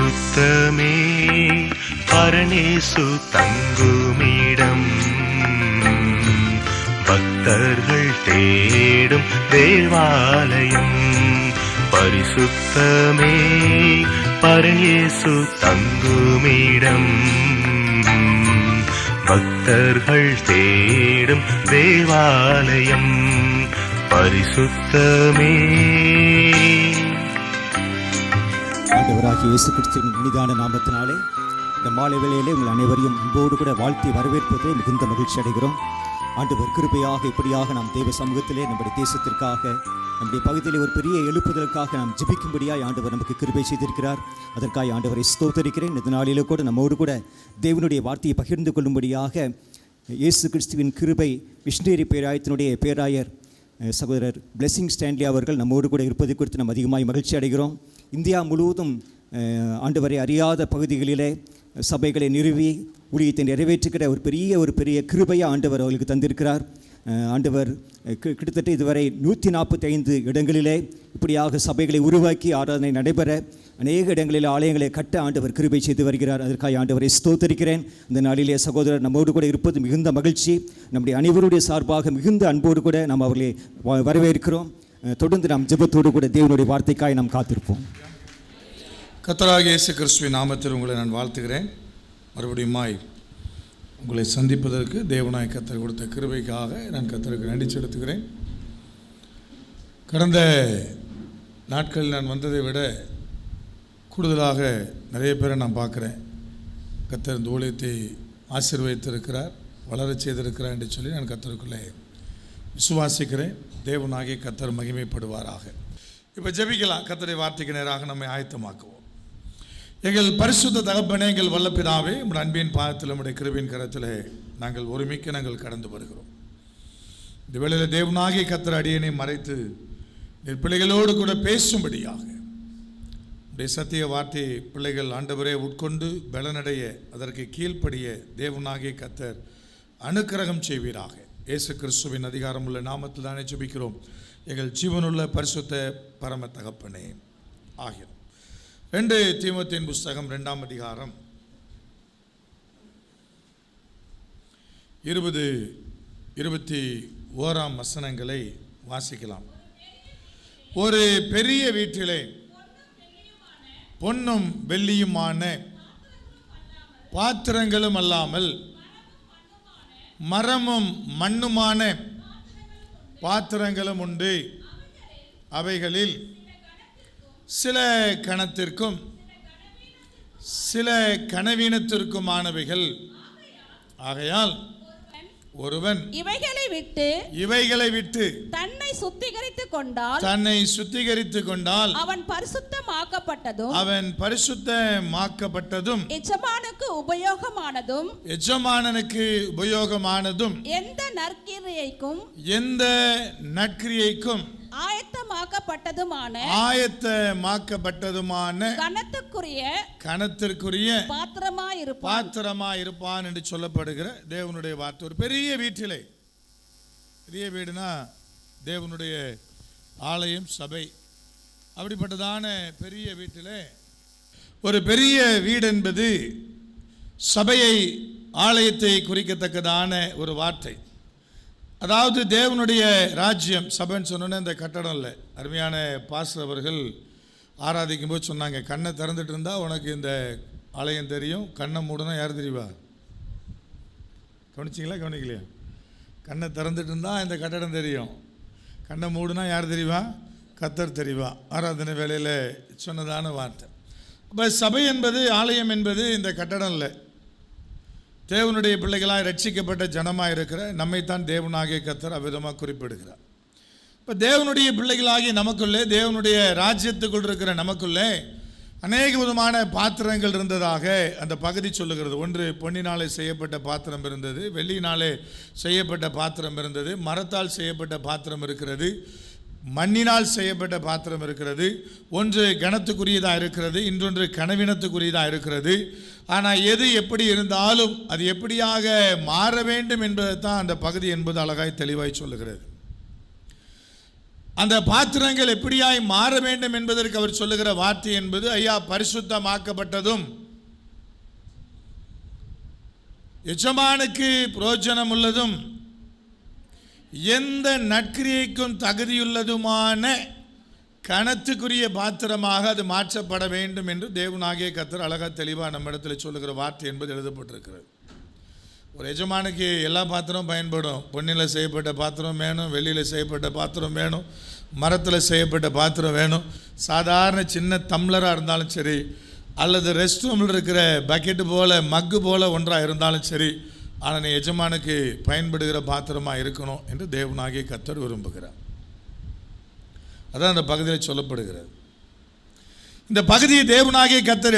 பரிசுத்தமே பரனேசு தங்குமிடம், பக்தர்கள் தேடும் தேவாலயம். பரிசுத்தமே பரனேசு தங்குமிடம், பக்தர்கள் தேடும் தேவாலயம். பரிசுத்தமே. ஆண்டவராகிய இயேசு கிறிஸ்துவின் இனிதான நாமத்தினாலே இந்த மாலை வேளையிலே உங்கள் அனைவரையும் அன்போடு கூட வாழ்த்தி வரவேற்பதிலே மிகுந்த மகிழ்ச்சி அடைகிறோம். ஆண்டவர் கிருபையாக இப்படியாக நாம் தேவ சமூகத்திலே நம்முடைய தேசத்திற்காக நம்முடைய பகுதியில் ஒரு பெரிய எழுப்புதலுக்காக நாம் ஜெபிக்கும்படியாய் ஆண்டவர் நமக்கு கிருபை செய்திருக்கிறார். அதற்காக ஆண்டவரை ஸ்தோத்தரிக்கிறேன். இந்த நாளிலே கூட நம்மோடு கூட தேவனுடைய வார்த்தையை பகிர்ந்து கொள்ளும்படியாக இயேசு கிறிஸ்துவின் கிருபை மிஷனரி பேராயத்தினுடைய பேராயர் சகோதரர் பிளெஸிங் ஸ்டான்லி அவர்கள் நம்மோடு கூட இருப்பது குறித்து நாம் அதிகமாக மகிழ்ச்சி அடைகிறோம். இந்தியா முழுவதும் ஆண்டவரை அறியாத பகுதிகளிலே சபைகளை நிறுவி ஊழியத்தை நிறைவேற்றுகிற ஒரு பெரிய கிருபையை ஆண்டவர் அவர்களுக்கு தந்திருக்கிறார். ஆண்டவர் கிட்டத்தட்ட இதுவரை 145 இடங்களிலே இப்படியாக சபைகளை உருவாக்கி ஆராதனை நடைபெற அநேக இடங்களில் ஆலயங்களை கட்ட ஆண்டவர் கிருபை செய்து வருகிறார். அதற்காக ஆண்டவரை ஸ்தோத்தரிக்கிறேன். இந்த நாளிலே சகோதரர் நம்மோடு கூட இருப்பது மிகுந்த மகிழ்ச்சி. நம்முடைய அனைவருடைய சார்பாக மிகுந்த அன்போடு கூட நாம் அவர்களை வரவேற்கிறோம். தொடர்ந்து நாம் ஜெபத்தோடு கூட தேவனுடைய வார்த்தைக்காய் நாம் காத்திருப்போம். கர்த்தராகிய இயேசு கிறிஸ்துவின் நாமத்தில் உங்களை நான் வாழ்த்துகிறேன். மறுபடியுமாய் உங்களை சந்திப்பதற்கு தேவனாய் கர்த்தர் கொடுத்த கிருபைக்காக நான் கர்த்தருக்கு நன்றி செலுத்துகிறேன். கடந்த நாட்களில் நான் வந்ததை விட கூடுதலாக நிறைய பேரை நான் பார்க்குறேன். கர்த்தர் இந்த ஊழியத்தை ஆசீர்வதித்திருக்கிறார், வளரச் செய்திருக்கிறார் என்று சொல்லி நான் கர்த்தருக்குள்ளே விசுவாசிக்கிறேன். தேவனாகிய கர்த்தர் மகிமைப்படுவாராக. இப்போ ஜெபிக்கலாம். கர்த்தருடைய வார்த்தைக்கு நேராக நம்மை ஆயத்தமாக்குவோம். எங்கள் பரிசுத்த தகப்பனே, எங்கள் வல்ல பிதாவே, உங்கள் அன்பின் பாதத்தில் உடைய கிருபையின் கரத்தில் நாங்கள் ஒருமிக்க நாங்கள் கடந்து வருகிறோம். இந்த வேளையில் தேவனாகிய கர்த்தர் அடியனை மறைத்து நீர் பிள்ளைகளோடு கூட பேசும்படியாக உடைய சத்திய வார்த்தை பிள்ளைகள் ஆண்டவரே உட்கொண்டு பலனடைய அதற்கு கீழ்ப்படிய தேவனாகிய கர்த்தர் அனுக்கிரகம் செய்வீராக. இயேசு கிறிஸ்துவின் அதிகாரம் உள்ள நாமத்தில் தானே ஜெபிக்கிறோம் எங்கள் ஜீவனுள்ள பரிசுத்த பரம தகப்பனே. ஆகியோம் 2 தீமோத்தேயுவின் புஸ்தகம் 2ஆம் அதிகாரம் 20-21 வசனங்களை வாசிக்கலாம். ஒரு பெரிய வீட்டிலே பொன்னும் வெள்ளியுமான பாத்திரங்களும் அல்லாமல் மரமும் மண்ணுமான பாத்திரங்களும் உண்டு. அவைகளில் சில கணத்திற்கும் சில கனவீனத்திற்குமானவைகள். ஆகையால் ஒருவன் இவைகளை விட்டு தன்னை சுத்திகரித்துக் கொண்டால் அவன் பரிசுத்தமாக்கப்பட்டதும் எஜமானனுக்கு உபயோகமானதும் எந்த நற்கிரியைக்கும் ஆயத்தமாக்கப்பட்டதுமான கனத்திற்குரிய பாத்திரமாயிருப்பான் என்று சொல்லப்படுகிற தேவனுடைய வார்த்தை. ஒரு பெரிய வீட்டிலே, பெரிய வீடுனா தேவனுடைய ஆலயம், சபை, அப்படிப்பட்டதான பெரிய வீட்டிலே ஒரு பெரிய வீடு என்பது சபையை, ஆலயத்தை குறிக்கத்தக்கதான ஒரு வார்த்தை. அதாவது தேவனுடைய ராஜ்யம். சபைன்னு சொன்னோன்னே இந்த கட்டடம் இல்லை. அருமையான பாஸ்டர் அவர்கள் ஆராதிக்கும் போது சொன்னாங்க, கண்ணை திறந்துட்டு இருந்தால் உனக்கு இந்த ஆலயம் தெரியும், கண்ணை மூடனா யார் தெரிவா? கவனிச்சிங்களா கவனிக்கலையா? கண்ணை திறந்துட்டு இருந்தால் இந்த கட்டடம் தெரியும், கண்ணை மூடுனா யார் தெரிவா? கர்த்தர் தெரிவா. ஆராதனை வேளையில் சொன்னதான வார்த்தை. இப்போ சபை என்பது, ஆலயம் என்பது இந்த கட்டடம் இல்லை. தேவனுடைய பிள்ளைகளாய் ரட்சிக்கப்பட்ட ஜனமாக இருக்கிற நம்மைத்தான் தேவனாகிய கர்த்தர் அவ்விதமாக குறிப்பிடுகிறார். இப்போ தேவனுடைய பிள்ளைகளாகிய நமக்குள்ளே, தேவனுடைய ராஜ்யத்துக்குள் இருக்கிற நமக்குள்ளே அநேக விதமான பாத்திரங்கள் இருந்ததாக அந்த பகுதி சொல்லுகிறது. ஒன்று பொன்னினாலே செய்யப்பட்ட பாத்திரம் இருந்தது, வெள்ளியினாலே செய்யப்பட்ட பாத்திரம் இருந்தது, மரத்தால் செய்யப்பட்ட பாத்திரம் இருக்கிறது, மண்ணினால் செய்யப்பட்ட பாத்திரம் இருக்கிறது. ஒன்று கனத்துக்குரியதாக இருக்கிறது, இன்னொன்று கனவீனத்துக்குரியதாக இருக்கிறது. ஆனால் எது எப்படி இருந்தாலும் அது எப்படியாக மாற வேண்டும் என்பதை தான் அந்த பகுதி என்பது அழகாய் தெளிவாய் சொல்லுகிறது. அந்த பாத்திரங்கள் எப்படியாய் மாற வேண்டும் என்பதற்கு அவர் சொல்லுகிற வார்த்தை என்பது, ஐயா பரிசுத்தமாக்கப்பட்டதும் எஜமானுக்கு பிரயோஜனம் உள்ளதும் எந்த நற்கிரியைக்கும் தகுதியுள்ளதுமான கணத்துக்குரிய பாத்திரமாக அது மாற்றப்பட வேண்டும் என்று தேவனாகிய கர்த்தர் அழகாக தெளிவாக நம்ம இடத்துல சொல்லுகிற வார்த்தை என்பது எழுதப்பட்டிருக்கிறது. ஒரு எஜமானுக்கு எல்லா பாத்திரமும் பயன்படும். பொன்னில் செய்யப்பட்ட பாத்திரம் வேணும், வெள்ளியில் செய்யப்பட்ட பாத்திரம் வேணும், மரத்தில் செய்யப்பட்ட பாத்திரம் வேணும். சாதாரண சின்ன டம்ளராக இருந்தாலும் சரி, அல்லது ரெஸ்ட் ரூமில் இருக்கிற பக்கெட்டு போல் மக்கு போல் ஒன்றாக இருந்தாலும் சரி, ஆனால் நீ எஜமானுக்கு பயன்படுகிற பாத்திரமாக இருக்கணும் என்று தேவனாகிய கர்த்தர் விரும்புகிறார். அதான் அந்த பகுதியில் சொல்லப்படுகிறது. இந்த பகுதியை தேவனாகிய கர்த்தர்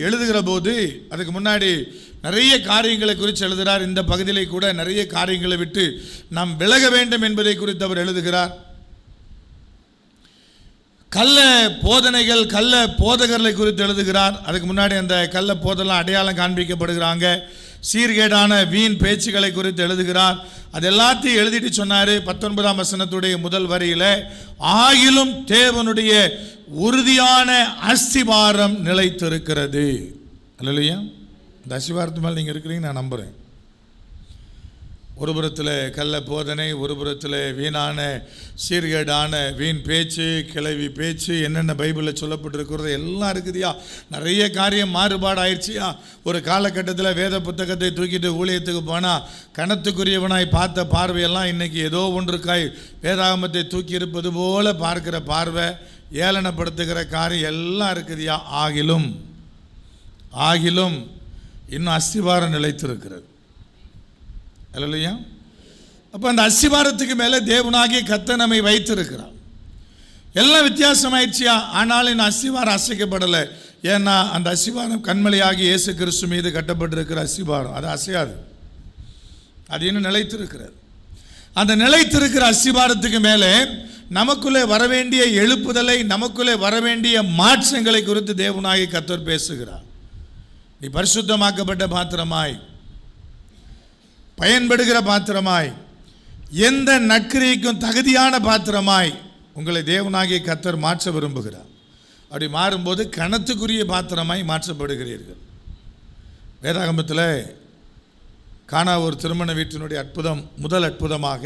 எழுதுகிற போது அதுக்கு முன்னாடி நிறைய காரியங்களை குறித்து எழுதுகிறார். இந்த பகுதியிலே கூட நிறைய காரியங்களை விட்டு நாம் விலக வேண்டும் என்பதை குறித்து அவர் எழுதுகிறார். கள்ள போதனைகள், கள்ள போதகர்களை குறித்து எழுதுகிறார். அதுக்கு முன்னாடி அந்த கள்ள போதெல்லாம் அடையாளம் காண்பிக்கப்படுகிறாங்க. சீர்கேடான வீண் பேச்சுக்களை குறித்து எழுதுகிறார். அது எல்லாத்தையும் எழுதிட்டு சொன்னார் 19ஆம் வசனத்துடைய முதல் வரியில், ஆகிலும் தேவனுடைய உறுதியான அஸ்திவாரம் நிலைத்திருக்கிறது. அல்லையா? இந்த அஸ்திவாரத்து மேலே நீங்கள் இருக்கிறீங்க நான் நம்புகிறேன். ஒரு புறத்தில் கள்ள போதனை, ஒரு புறத்தில் வீணான சீர்கேடான வீண் பேச்சு, கிளவி பேச்சு, என்னென்ன பைபிளில் சொல்லப்பட்டிருக்கிறது எல்லாம் இருக்குதுயா. நிறைய காரியம் மாறுபாடு ஆயிடுச்சியா. ஒரு காலகட்டத்தில் வேத புத்தகத்தை தூக்கிட்டு ஊழியத்துக்கு போனால் கணத்துக்குரியவனாய் பார்த்த பார்வையெல்லாம் இன்றைக்கி ஏதோ ஒன்றுக்காய் வேதாகமத்தை தூக்கி இருப்பது போல பார்க்கிற பார்வை, ஏளனப்படுத்துகிற காரியம் எல்லாம் இருக்குதுயா. ஆகிலும் இன்னும் அஸ்திவாரம் நிலைத்திருக்கிறது. அல்லையா? அப்போ அந்த அஸ்திவாரத்துக்கு மேலே தேவனாகிய கர்த்தர் நம்மை வைத்திருக்கிறார். எல்லாம் வித்தியாசமாயிடுச்சியா. ஆனாலும் இந்த அஸ்திவாரம் அசைக்கப்படலை. ஏன்னா அந்த அஸ்திவாரம் கண்மலையாகி இயேசு கிறிஸ்து மீது கட்டப்பட்டிருக்கிற அஸ்திவாரம். அது அசையாது, அது இன்னும் நிலைத்திருக்கிறது. அந்த நிலைத்திருக்கிற அஸ்திவாரத்துக்கு மேலே நமக்குள்ளே வரவேண்டிய எழுப்புதலை, நமக்குள்ளே வரவேண்டிய மாற்றங்களை குறித்து தேவனாகிய கர்த்தர் பேசுகிறார். நீ பரிசுத்தமாக்கப்பட்ட பாத்திரமாய், பயன்படுகிற பாத்திரமாய், எந்த நற்கிரியைக்கும் தகுதியான பாத்திரமாய் உங்களை தேவனாகிய கர்த்தர் மாற்ற விரும்புகிறார். அப்படி மாறும்போது கணத்துக்குரிய பாத்திரமாய் மாற்றப்படுகிறீர்கள். வேதாகமத்தில் கானா ஒரு திருமண வீட்டினுடைய அற்புதம் முதல் அற்புதமாக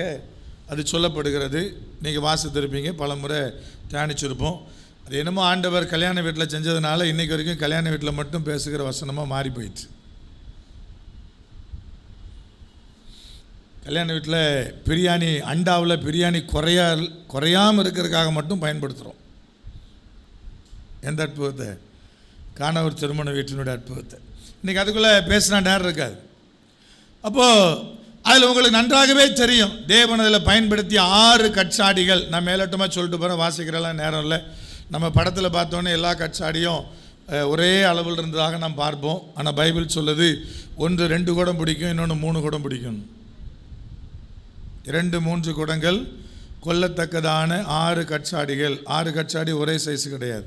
அது சொல்லப்படுகிறது. நீங்கள் வாசித்திருப்பீங்க, பல முறை தியானிச்சிருப்போம். அது என்னமோ ஆண்டவர் கல்யாண வீட்டில் செஞ்சதுனால இன்றைக்கு வரைக்கும் கல்யாண வீட்டில் மட்டும் பேசுகிற வசனமாக மாறி போயிடுச்சு. கல்யாண வீட்டில் பிரியாணி, அண்டாவில் பிரியாணி குறையாமல் இருக்கிறதுக்காக மட்டும் பயன்படுத்துகிறோம். எந்த அற்புதத்தை? காண ஒரு திருமண வீட்டினுடைய அற்புதத்தை. இன்றைக்கி அதுக்குள்ளே பேசினா நேரம் இருக்காது. அப்போது அதில் உங்களுக்கு நன்றாகவே தெரியும், தேவன் அதில் பயன்படுத்திய 6 கட்சாடிகள். நான் மேலோட்டமாக சொல்லிட்டு போகிறேன், வாசிக்கிறலாம் நேரம் இல்லை. நம்ம படத்தில் பார்த்தோன்னே எல்லா கட்சாடியும் ஒரே அளவில் இருந்ததாக நாம் பார்ப்போம். ஆனால் பைபிள் சொல்லுது, ஒன்று 2 குடம் பிடிக்கும், இன்னொன்று 3 குடம் பிடிக்கும். 2-3 குடங்கள் கொல்லத்தக்கதான 6 கட்சாடிகள். 6 கட்சாடி ஒரே சைஸ் கிடையாது.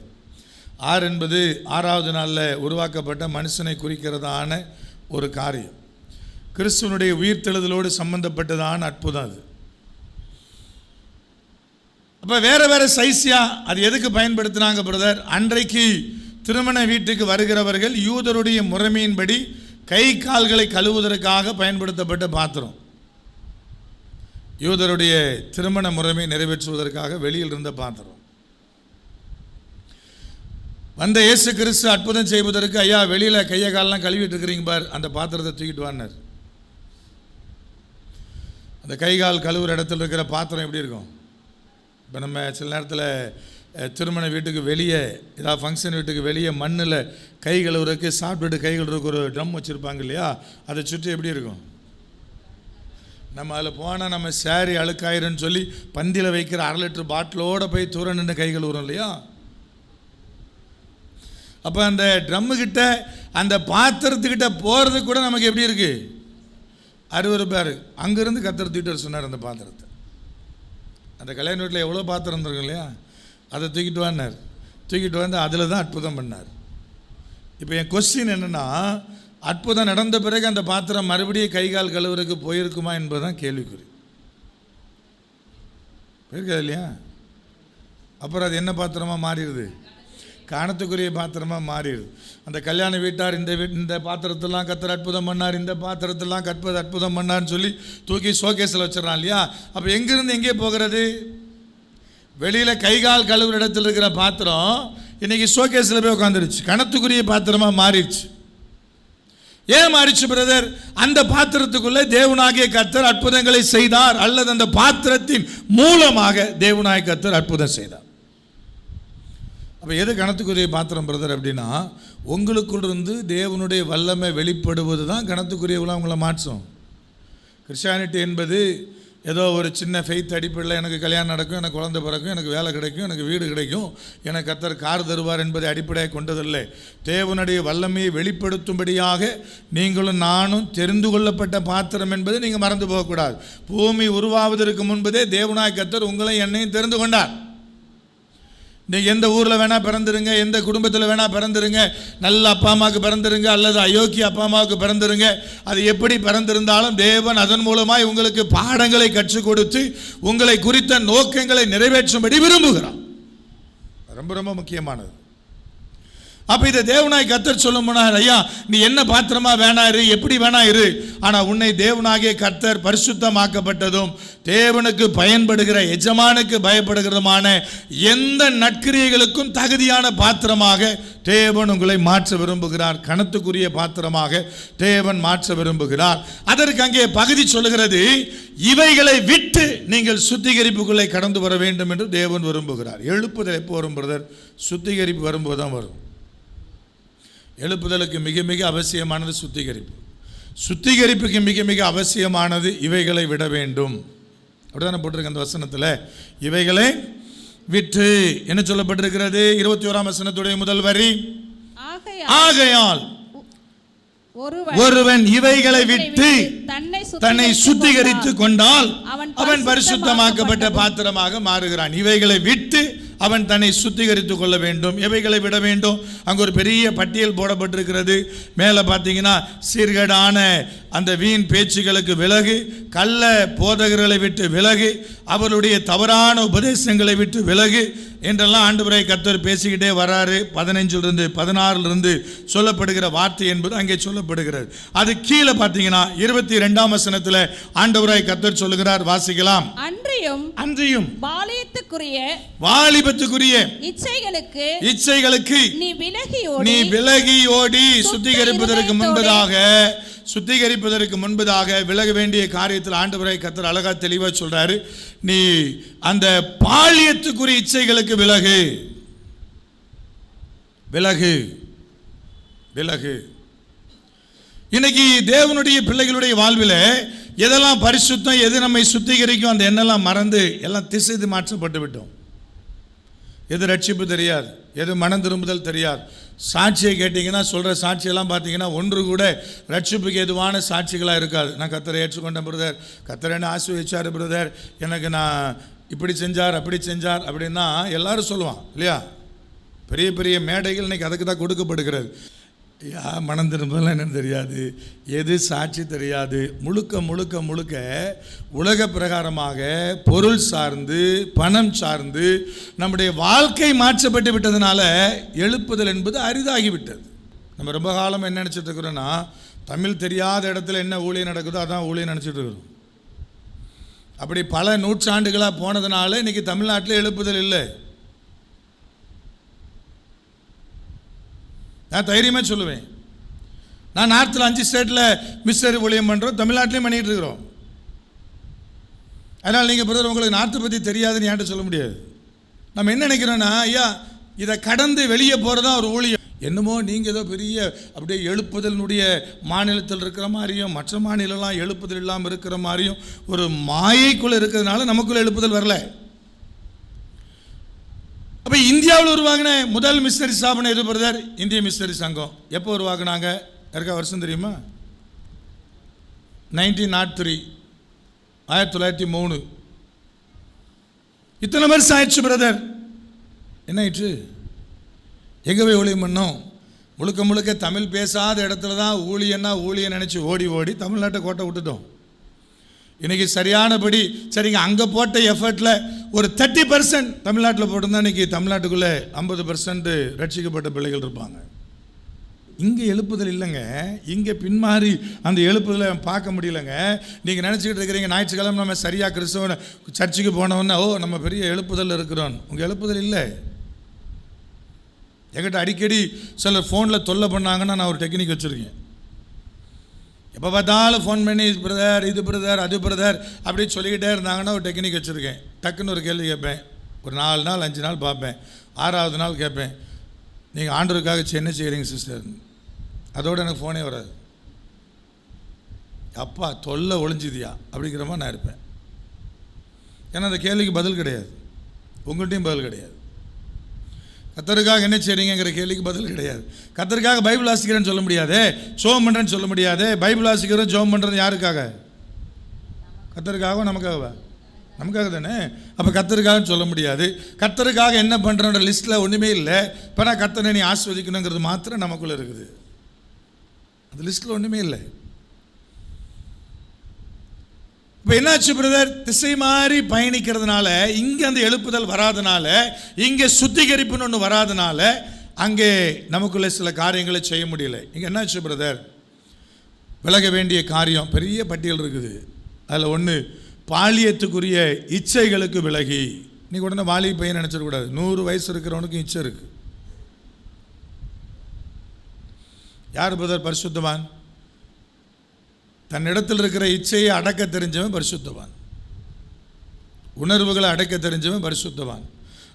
6 என்பது 6ஆவது நாளில் உருவாக்கப்பட்ட மனுஷனை குறிக்கிறதான ஒரு காரியம். கிறிஸ்துவனுடைய உயிர்த்தெழுதலோடு சம்பந்தப்பட்டதான அற்புதம் அது. அப்போ வேறு சைஸியா அது எதுக்கு பயன்படுத்தினாங்க பிரதர்? அன்றைக்கு திருமண வீட்டுக்கு வருகிறவர்கள் யூதருடைய முறைமையின்படி கை கால்களை கழுவுவதற்காக பயன்படுத்தப்பட்ட பாத்திரம். யூதருடைய திருமண முறைமை நிறைவேற்றுவதற்காக வெளியில் இருந்த பாத்திரம். வந்த இயேசு கிறிஸ்து அற்புதம் செய்வதற்கு, ஐயா வெளியில் கையை காலெலாம் கழுவிட்டு இருக்கிறீங்க பார், அந்த பாத்திரத்தை தூக்கிட்டு வானார். அந்த கை கால் கழுவுற இடத்துல இருக்கிற பாத்திரம் எப்படி இருக்கும்? இப்போ நம்ம சில நேரத்தில் திருமண வீட்டுக்கு வெளியே, ஏதாவது ஃபங்க்ஷன் வீட்டுக்கு வெளியே மண்ணில் கை கழுவுறதுக்கு, சாப்பிட்டுட்டு கை கழுவுறதுக்கு ஒரு ட்ரம் வச்சுருப்பாங்க இல்லையா? அதை சுற்றி எப்படி இருக்கும்? நம்ம அதில் போனால் நம்ம சேரி அழுக்காயிருன்னு சொல்லி பந்தியில் வைக்கிற 1/2 லிட்டர் பாட்டிலோடு போய் தூர நின்று கை கழுவுறோம் இல்லையா? அப்போ அந்த ட்ரம்முக்கிட்ட, அந்த பாத்திரத்துக்கிட்ட போகிறது கூட நமக்கு எப்படி இருக்குது? அருவருப்பார். அங்கேருந்து கர்த்தர் தூக்கிட்டு சொன்னார் அந்த பாத்திரத்தை. அந்த கல்யாண வீட்டில் எவ்வளோ பாத்திரம் இருந்திருக்கும் இல்லையா? அதை தூக்கிட்டு வானார். தூக்கிட்டு வந்து அதில் தான் அற்புதம் பண்ணார். இப்போ என் கொஸ்டின் என்னென்னா, அற்புதம் நடந்த பிறகு அந்த பாத்திரம் மறுபடியும் கை கால் கழுவுறதுக்கு போயிருக்குமா என்பதுதான் கேள்விக்குறி. போயிருக்காது இல்லையா? அப்புறம் அது என்ன பாத்திரமாக மாறிடுது? கனத்துக்குரிய பாத்திரமாக மாறிடுது. அந்த கல்யாண வீட்டார் இந்த பாத்திரத்தெல்லாம் கர்த்தர் அற்புதம் பண்ணார், இந்த பாத்திரத்தெல்லாம் கர்த்தர் அற்புதம் பண்ணார்னு சொல்லி தூக்கி ஷோகேஸில் வச்சிடறான் இல்லையா? அப்போ எங்கேருந்து எங்கே போகிறது? வெளியில் கை கால் கழுவுற இடத்துல இருக்கிற பாத்திரம் இன்றைக்கி ஷோகேஸில் போய் உட்காந்துருச்சு, கனத்துக்குரிய பாத்திரமாக மாறிடுச்சு. ஏன் மாறிச்சு பிரதர்? அந்த பாத்திரத்துக்குள்ளே தேவனாகிய கர்த்தர் அற்புதங்களை செய்தார், அல்லது அந்த பாத்திரத்தின் மூலமாக தேவனாகிய கர்த்தர் அற்புதம் செய்தார். அப்போ எது கனத்துக்குரிய பாத்திரம் பிரதர் அப்படின்னா, உங்களுக்குள் இருந்து தேவனுடைய வல்லமை வெளிப்படுவது தான் கனத்துக்குரியவளாக உங்களை மாற்றும். கிறிஸ்டியானிட்டி என்பது ஏதோ ஒரு சின்ன ஃபெய்த் அடிப்படையில் எனக்கு கல்யாணம் நடக்கும், எனக்கு குழந்தை பிறக்கும், எனக்கு வேலை கிடைக்கும், எனக்கு வீடு கிடைக்கும், எனக்கு கர்த்தர் கார் தருவார் என்பதை அடிப்படையாக கொண்டதில்லை. தேவனுடைய வல்லமையை வெளிப்படுத்தும்படியாக நீங்களும் நானும் தெரிந்து கொள்ளப்பட்ட பாத்திரம் என்பதை நீங்கள் மறந்து போகக்கூடாது. பூமி உருவாவதற்கு முன்பதே தேவனாய் கர்த்தர் உங்களை என்னையும் தெரிந்து கொண்டார். நீங்கள் எந்த ஊரில் வேணால் பிறந்துருங்க, எந்த குடும்பத்தில் வேணால் பிறந்துருங்க, நல்ல அப்பா அம்மாவுக்கு பிறந்துருங்க அல்லது அயோக்கிய அப்பா அம்மாவுக்கு பிறந்துருங்க, அது எப்படி பிறந்திருந்தாலும் தேவன் அதன் மூலமாக உங்களுக்கு பாடங்களை கற்றுக் கொடுத்து உங்களை குறித்த நோக்கங்களை நிறைவேற்றும்படி விரும்புகிறார். ரொம்ப ரொம்ப முக்கியமானது. அப்போ இதை தேவனாய் கர்த்தர் சொல்ல போனார், ஐயா நீ என்ன பாத்திரமா வேணா இரு, எப்படி வேணா இரு, ஆனால் உன்னை தேவனாகிய கர்த்தர் பரிசுத்தமாக்கப்பட்டதும் தேவனுக்கு பயன்படுகிற எஜமானுக்கு பயப்படுகிறதுமான எந்த நற்கிரியைகளுக்கும் தகுதியான பாத்திரமாக தேவன் உங்களை மாற்ற விரும்புகிறார். கனத்துக்குரிய பாத்திரமாக தேவன் மாற்ற விரும்புகிறார். அதற்கு அங்கே பகுதி சொல்லுகிறது, இவைகளை விட்டு நீங்கள் சுத்திகரிப்புக்குள்ளே கடந்து வர வேண்டும் என்று தேவன் விரும்புகிறார். எழுப்புதல் எப்போ வரும் பிரதர்? சுத்திகரிப்பு வரும்போது தான் வரும். எழுப்புதலுக்கு மிக மிக அவசியமானது சுத்திகரிப்பு. சுத்திகரிப்புக்கு மிக மிக அவசியமானது இவைகளை விட வேண்டும். அப்படிதானே போட்டிருக்க அந்த வசனத்தில்? இவைகளை விட்டு என்ன சொல்லப்பட்டிருக்கிறது? 21ஆம் வசனத்துடைய முதல் வரி, ஆகையால் ஒருவன் இவைகளை விட்டு தன்னை சுத்திகரித்து கொண்டால் அவன் பரிசுத்தமாக்கப்பட்ட பாத்திரமாக மாறுகிறான். இவைகளை விட்டு அவன் தன்னை சுத்திகரித்துக் கொள்ள வேண்டும். எவைகளை விட வேண்டும்? அங்கே ஒரு பெரிய பட்டியல் போடப்பட்டிருக்கிறது. மேலே பார்த்தீங்கன்னா, சீர்கேடான அந்த வீண் பேச்சுகளுக்கு விலகு, கள்ள போதகர்களை விட்டு விலகு, அவருடைய தவறான உபதேசங்களை விட்டு விலகு என்றெல்லாம் ஆண்டவரை கர்த்தர் பேசிக்கிட்டே வராரு. 15 16 சொல்லப்படுகிற வார்த்தை என்பது அங்கே சொல்லப்படுகிறது. அது கீழே பார்த்தீங்கன்னா 22ஆம் வசனத்தில் ஆண்டவரை கர்த்தர் சொல்லுகிறார், வாசிக்கலாம். அன்றியும் வாலிபத்துக்குரிய இச்சைகளுக்கு நீ விலகி ஓடி சுத்திகரிப்பதற்கு முன்பதாக விலக வேண்டிய காரியத்தில் ஆண்டவரை கர்த்தர் அழகா தெளிவாக சொல்றாரு. நீ அந்த பாலியத்துக்குரிய இச்சைகளுக்கு விலகு. இன்னைக்கு தேவனுடைய பிள்ளைகளுடைய வாழ்வில் எதெல்லாம் பரிசுத்தம், எது நம்மை சுத்திகரிக்கும், அந்த எண்ணெல்லாம் மறந்து எல்லாம் திசை மாற்றப்பட்டு விட்டோம். எது ரட்சிப்பு தெரியாது, எது மனம் திரும்புதல் தெரியாது. சாட்சியை கேட்டிங்கன்னா சொல்கிற சாட்சியெல்லாம் பார்த்தீங்கன்னா ஒன்று கூட ரட்சிப்புக்கு எதுவான சாட்சிகளாக இருக்காது. நான் கர்த்தரை ஏற்றுக்கொண்ட பிரதர், கர்த்தர் என்ன ஆசீர்வதிச்சார் பிரதர், எனக்கு நான் இப்படி செஞ்சார் அப்படி செஞ்சார் அப்படின்னா எல்லாரும் சொல்லுவான் இல்லையா? பெரிய பெரிய மேடைகள் இன்றைக்கி அதுக்கு தான் கொடுக்கப்படுகிறது. மனம் திரும்பலாம் என்னன்னு தெரியாது, எது சாட்சி தெரியாது. முழுக்க முழுக்க முழுக்க உலக பிரகாரமாக பொருள் சார்ந்து பணம் சார்ந்து நம்முடைய வாழ்க்கை மாற்றப்பட்டு விட்டதுனால எழுப்புதல் என்பது அரிதாகிவிட்டது. நம்ம ரொம்ப காலம் என்ன நினச்சிட்டு இருக்கிறோன்னா, தமிழ் தெரியாத இடத்துல என்ன ஊழியம் நடக்குதோ அதான் ஊழியம் நினச்சிட்டு இருக்கிறோம். அப்படி பல நூற்றாண்டுகளாக போனதுனால இன்றைக்கி தமிழ்நாட்டில் எழுப்புதல் இல்லை. நான் தைரியமாக சொல்லுவேன், நான் நார்த்தில் 5 ஸ்டேட்டில் மிஷனரி ஊழியம் பண்ணுறோம், தமிழ்நாட்டிலையும் பண்ணிகிட்டு இருக்கிறோம். அதனால் நீங்கள் பிரதர் உங்களுக்கு நார்த்தை பற்றி தெரியாதுன்னு என்கிட்ட சொல்ல முடியாது. நம்ம என்ன நினைக்கிறோன்னா, ஐயா இதை கடந்து வெளியே போகிறதா ஒரு ஊழியம். என்னமோ நீங்கள் ஏதோ பெரிய அப்படியே எழுப்புதலினுடைய மாநிலத்தில் இருக்கிற மாதிரியும் மற்ற மாநிலம்லாம் எழுப்புதல் இல்லாமல் இருக்கிற மாதிரியும் ஒரு மாயைக்குள்ளே இருக்கிறதுனால நமக்குள்ளே எழுப்புதல் வரல. அப்போ இந்தியாவில் உருவாகின முதல் மிஷனரி ஸ்தாபனம் எது பிரதர்? இந்திய மிஷனரி சங்கம். எப்போ உருவாக்குனாங்க? யாருக்கா வருஷம் தெரியுமா? 1903, 1903. இத்தனை வருஷம் ஆயிடுச்சு பிரதர். என்ன ஆயிடுச்சு? எங்கே போய் ஊழியம் பண்ணோம்? முழுக்க முழுக்க தமிழ் பேசாத இடத்துல தான் ஊழியன்னா ஊழியம் நினச்சி ஓடி ஓடி தமிழ்நாட்டை கோட்டை விட்டுட்டோம். இன்றைக்கி சரியானபடி சரிங்க அங்கே போட்ட எஃபர்ட்டில் ஒரு 30% தமிழ்நாட்டில் போட்டிருந்தா இன்றைக்கி தமிழ்நாட்டுக்குள்ளே 50% ரட்சிக்கப்பட்ட பிள்ளைகள் இருப்பாங்க. இங்கே எழுப்புதல் இல்லைங்க, இங்கே பின்மாறி அந்த எழுப்புதலை பார்க்க முடியலைங்க. நீங்கள் நினச்சிக்கிட்டு இருக்கிறீங்க ஞாயிற்றுக்கிழமை நம்ம சரியாக கிறிஸ்தவ சர்ச்சுக்கு போனோன்னா நம்ம பெரிய எழுப்புதல் இருக்கிறோம். உங்கள் எழுப்புதல் இல்லை. என்கிட்ட அடிக்கடி சிலர் ஃபோனில் தொல்லை பண்ணாங்கன்னா நான் ஒரு டெக்னிக் வச்சுருக்கேன். எப்போ பார்த்தாலும் ஃபோன் பண்ணி பிரதர் இது பிரதர் அது பிரதர் அப்படின்னு சொல்லிக்கிட்டே இருந்தாங்கன்னா ஒரு டெக்னிக் வச்சுருக்கேன். டக்குன்னு ஒரு கேள்வி கேட்பேன். ஒரு 4 நாள் 5 நாள் பார்ப்பேன். 6ஆவது நாள் கேட்பேன், நீங்கள் ஆண்டவருக்காக என்ன செய்கிறீங்க சிஸ்டர்? அதோடு எனக்கு ஃபோனே வராது. அப்பா தொல்லை ஒழிஞ்சுதியா அப்படிங்கிற மாதிரி நான் இருப்பேன். ஏன்னா அந்த கேள்விக்கு பதில் கிடையாது, உங்கள்கிட்டையும் பதில் கிடையாது. கர்த்தருக்காக என்ன செய்றீங்கிற கேள்விக்கு பதில் கிடையாது. கர்த்தருக்காக பைபிள் வாசிக்கிறேன்னு சொல்ல முடியாது, ஜெபம் பண்ணுறேன்னு சொல்ல முடியாது. பைபிள் வாசிக்கிறோம் ஜெபம் பண்ணுறது யாருக்காக? கர்த்தருக்காக நமக்காகவா? நமக்காக தானே. அப்போ கர்த்தருக்காகன்னு சொல்ல முடியாது. கர்த்தருக்காக என்ன பண்ணுறன்ற லிஸ்ட்டில் ஒன்றுமே இல்லை. இப்போ நான் கர்த்தரை நீ ஆஸ்வதிக்கணுங்கிறது மாத்திரம் நமக்குள்ளே இருக்குது. அந்த லிஸ்ட்டில் ஒன்றுமே இல்லை. இப்போ என்னாச்சு பிரதர்? திசை மாறி பயணிக்கிறதுனால, இங்கே அந்த எழுப்புதல் வராதனால, இங்கே சுத்திகரிப்புன்னு ஒன்று வராதனால அங்கே நமக்குள்ளே சில காரியங்களை செய்ய முடியல. இங்கே என்னாச்சு பிரதர்? விலக வேண்டிய காரியம் பெரிய பட்டியல் இருக்குது. அதில் ஒன்று பாலியத்துக்குரிய இச்சைகளுக்கு விலகி. நீ உடனே வாலி பையன் நினச்சிடக்கூடாது. 100 வயசு இருக்கிறவனுக்கும் இச்சை இருக்குது. யார் பிரதர் பரிசுத்தவான்? தன்னிடத்தில் இருக்கிற இச்சையை அடக்க தெரிஞ்சவன் பரிசுத்தவான். உணர்வுகளை அடக்க தெரிஞ்சவன் பரிசுத்தவான்.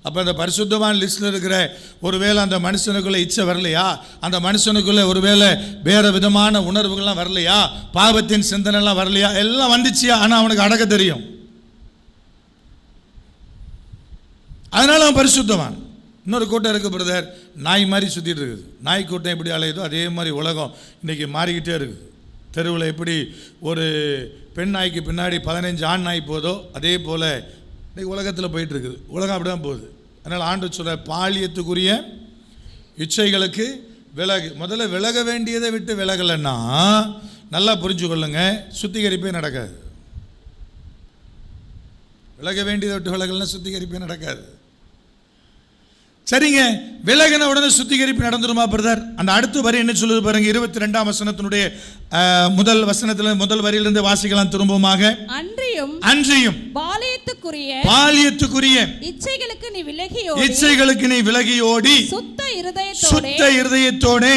அப்போ அந்த பரிசுத்தவான் லிஸ்ட்டில் இருக்கிற ஒருவேளை அந்த மனுஷனுக்குள்ளே இச்சை வரலையா, அந்த மனுஷனுக்குள்ளே ஒருவேளை வேறு விதமான உணர்வுகள்லாம் வரலையா, பாவத்தின் சிந்தனைலாம் வரலையா, எல்லாம் வந்துச்சியா, ஆனால் அவனுக்கு அடக்க தெரியும். அதனால் அவன் பரிசுத்தவான். இன்னொரு கூட்டம் இருக்குது பிரதர், நாய் மாதிரி சுற்றிட்டு இருக்குது. நாய் கூட்டம் எப்படி அலையுதோ அதே மாதிரி உலகம் இன்றைக்கி மாறிக்கிட்டே இருக்குது. தெருவில் எப்படி ஒரு பெண் நாய்க்கு பின்னாடி 15 ஆண் நாய் போதோ அதே போல் இன்றைக்கி உலகத்தில் போயிட்டுருக்குது. உலகம் அப்படி தான் போகுது. அதனால் ஆண்டவர் சொல்ற பாலியத்துக்குரிய இச்சைகளுக்கு விலகு. முதல்ல விலக வேண்டியதை விட்டு விலகலைன்னா நல்லா புரிஞ்சு கொள்ளுங்க, சுத்திகரிப்பே நடக்காது. விலக வேண்டியதை விட்டு விலகலைன்னா சுத்திகரிப்பே நடக்காது. சரிங்க, விலகின உடனே சுத்திகரிப்பு நடந்துருமா பிரதர்? அந்த அடுத்த வரி என்ன சொல்லுது பாருங்க. 22ஆம் வசனத்தினுடைய முதல் வசனத்தில் முதல் வரியிலிருந்து வாசிக்கலாம் திரும்பமாக. அன்றியும் பாலியத்துக்குரிய இச்சைகளுக்கு நீ விலகியோடி சுத்த இருதயத்தோடு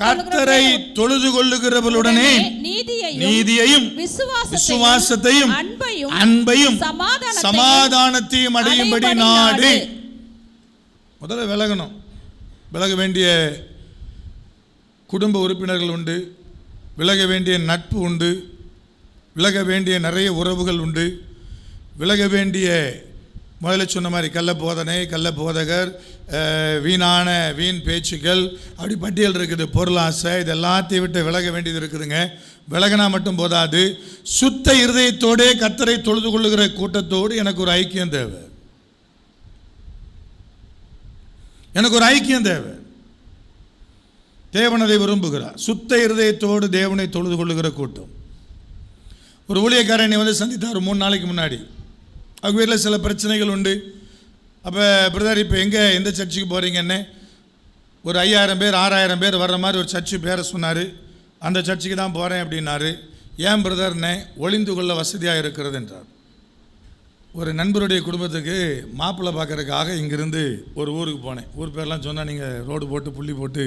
கர்த்தரை தொழுது கொள்ளுகிறவர்களுடனே நீதியையும் விசுவாசத்தையும் அன்பையும் சமாதானத்தையும் அடையும்படி நாடு. முதல்ல விலகணும். விலக வேண்டிய குடும்ப உறுப்பினர்கள் உண்டு, விலக வேண்டிய நட்பு உண்டு, விலக வேண்டிய நிறைய உறவுகள் உண்டு, விலக வேண்டிய முதல்ல சொன்ன மாதிரி கள்ள போதனை, கள்ள போதகர், வீண் பேச்சுக்கள், அப்படி பட்டியல் இருக்குது. பொருளாசை, இது எல்லாத்தையும் விட்டு விலக வேண்டியது இருக்குதுங்க. விலகினா மட்டும் போதாது, சுத்த இருதயத்தோடே கர்த்தரை தொழுது கொள்ளுகிற கூட்டத்தோடு எனக்கு ஒரு ஐக்கியம் தேவை. எனக்கு ஒரு ஐக்கியம் தேவை. தேவன் அதை விரும்புகிறார். சுத்த இருதயத்தோடு தேவனை தொழுது கொள்ளுகிற கூட்டம். ஒரு ஊழியக்காரனை சந்தித்தார் 3 நாளைக்கு முன்னாடி. அவங்க வீட்டில் சில பிரச்சனைகள் உண்டு. அப்போ பிரதர் இப்போ எந்த சர்ச்சுக்கு போகிறீங்கன்னு ஒரு 5000 பேர் 6000 பேர் வர்ற மாதிரி ஒரு சர்ச்சு பேரை சொன்னார். அந்த சர்ச்சுக்கு தான் போகிறேன் அப்படின்னாரு. ஏன் பிரதர்னே? ஒளிந்து கொள்ள வசதியாக இருக்கிறது என்றார். ஒரு நண்பருடைய குடும்பத்துக்கு மாப்பிள்ளை பார்க்கறதுக்காக இங்கேருந்து ஒரு ஊருக்கு போனேன். ஊர் பேர்லாம் சொன்னால் நீங்கள் ரோடு போட்டு புள்ளி போட்டு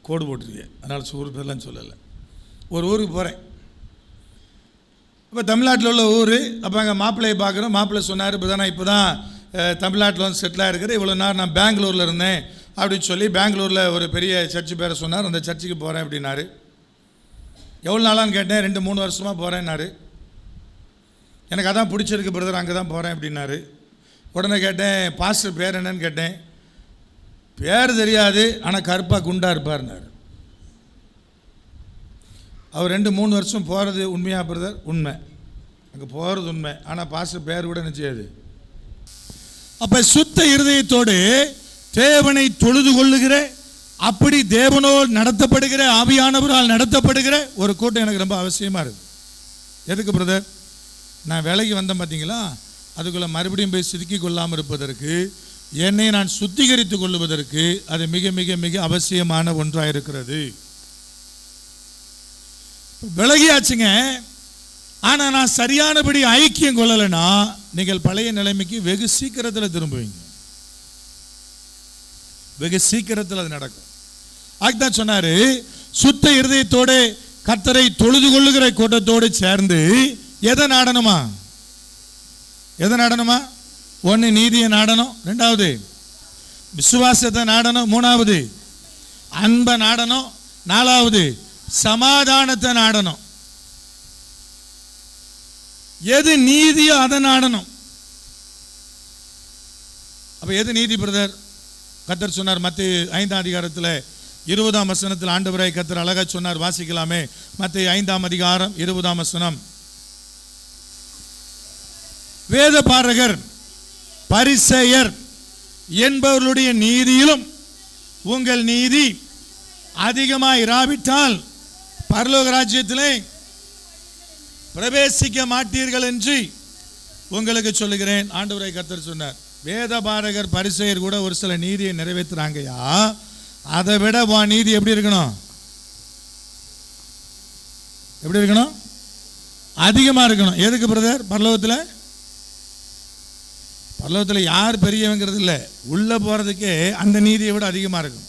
கோடு போட்டுருக்கீங்க, அதனால் ஊர் பேர்லாம் சொல்லலை. ஒரு ஊருக்கு போகிறேன். இப்போ தமிழ்நாட்டில் உள்ள ஊர். அப்போ அங்கே மாப்பிள்ளையை பார்க்குறோம். மாப்பிள்ளை சொன்னார், இப்போ தான் நான் இப்போ தான் தமிழ்நாட்டில் வந்து செட்டிலாக இருக்கிறேன், இவ்வளோ நேரம் நான் பெங்களூரில் இருந்தேன் அப்படின்னு சொல்லி பெங்களூரில் ஒரு பெரிய சர்ச்சு பேரை சொன்னார். அந்த சர்ச்சுக்கு போகிறேன் அப்படின்னாரு. எவ்வளோ நாளான்னு கேட்டேன். 2-3 வருஷமாக போகிறேன்னாரு. எனக்கு அதான் பிடிச்சிருக்கு பிரதர், அங்கே தான் போகிறேன் அப்படின்னாரு. உடனே கேட்டேன், பாஸ்டர் பேர் என்னன்னு கேட்டேன். பேர் தெரியாது, ஆனால் கருப்பாக குண்டாக இருப்பார்னார். அவர் 2-3 வருஷம் போகிறது உண்மையாக பிரதர்? உண்மை, அங்கே போகிறது உண்மை. ஆனால் பாஸ்டர் பேர் கூட நிச்சயாது. அப்போ சுத்த இருதயத்தோடு தேவனை தொழுது கொள்ளுகிற, அப்படி தேவனோடு நடத்தப்படுகிற, ஆவியானவரால் நடத்தப்படுகிற ஒரு கூட்டம் எனக்கு ரொம்ப அவசியமாக இருக்குது. எதுக்கு பிரதர்? நான் வேலைக்கு வந்தேன் பார்த்தீங்களா, அதுக்குள்ளே மறுபடியும் போய் சிதுக்கி கொள்ளாமல் இருப்பதற்கு, என்னை நான் சுத்திகரித்து கொள்ளுவதற்கு அது மிக மிக மிக அவசியமான ஒன்றாக இருக்கிறது. விலகியாச்சுங்க, ஆனால் நான் சரியானபடி ஐக்கியம் கொள்ளலைன்னா நீங்கள் பழைய நிலைமைக்கு வெகு சீக்கிரத்தில் திரும்புவீங்க. வெகு சீக்கிரத்தில் அது நடக்கும். அதுதான் சொன்னாரு, சுத்த இருதயத்தோட கர்த்தரை தொழுது கொள்ளுகிற கூட்டத்தோடு சேர்ந்து எதை நாடணுமா? எதை நாடணுமா? ஒன்று நீதியை நாடணும், ரெண்டாவது விசுவாசத்தை நாடணும், மூணாவது அன்பை நாடணும், நாலாவது சமாதானத்தை நாடணும். எது நீதியோ அதை நாடணும். அப்ப எது நீதி பிரதர்? கர்த்தர் சொன்னார் மத்தேயு 5ஆம் அதிகாரத்தில் 20ஆம் வசனத்தில் ஆண்டவராய் கர்த்தர் அழகா சொன்னார். வாசிக்கலாமே, மத்தேயு 5ஆம் அதிகாரம் 20ஆம் வசனம். வேதபாரகர் பரிசேயர் என்பவர்களுடைய நீதியிலும் உங்கள் நீதி அதிகமாக இராவிட்டால் பரலோக ராஜ்யத்திலே பிரவேசிக்க மாட்டீர்கள் என்று உங்களுக்கு சொல்லுகிறேன். ஆண்டவராய் கர்த்தர் சொன்னார். வேதபாரகர் பரிசேயர் கூட ஒரு சில நீதியை நிறைவேற்றுறாங்கயா, அதை விட உன் நீதி எப்படி இருக்கணும்? எப்படி இருக்கணும்? அதிகமா இருக்கணும். எதுக்கு பிரதர்? பரலோகத்தில் யார் பெரியவங்கிறது இல்லை, உள்ள போறதுக்கே அந்த நீதியை விட அதிகமாக இருக்கும்.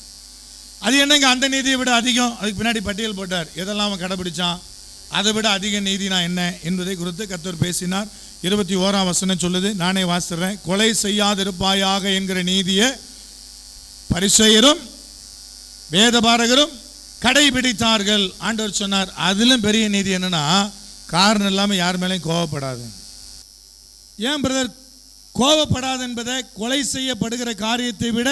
அது என்னங்க அந்த நீதியை விட அதிகம்? அதுக்கு பின்னாடி பட்டியல் போட்டார், எதெல்லாம் அவன் கடைபிடிச்சான், அதை விட அதிக நீதினா என்ன என்பதை குறித்து கர்த்தர் பேசினார். 21ஆம் வசனம் சொல்லுது, நானே வாசிக்கிறேன். கொலை செய்யாதிருப்பாயாக என்கிற நீதியை பரிசேயரும் வேதபாரகரும் கடைபிடித்தார்கள். ஆண்டவர் சொன்னார், அதிலும் பெரிய நீதி என்னன்னா, காரணம் இல்லாமல் யார் மேலேயும் கோவப்படாது. ஏன் பிரதர் கோவப்படாது என்பதை கொலை செய்யப்படுகிற காரியத்தை விட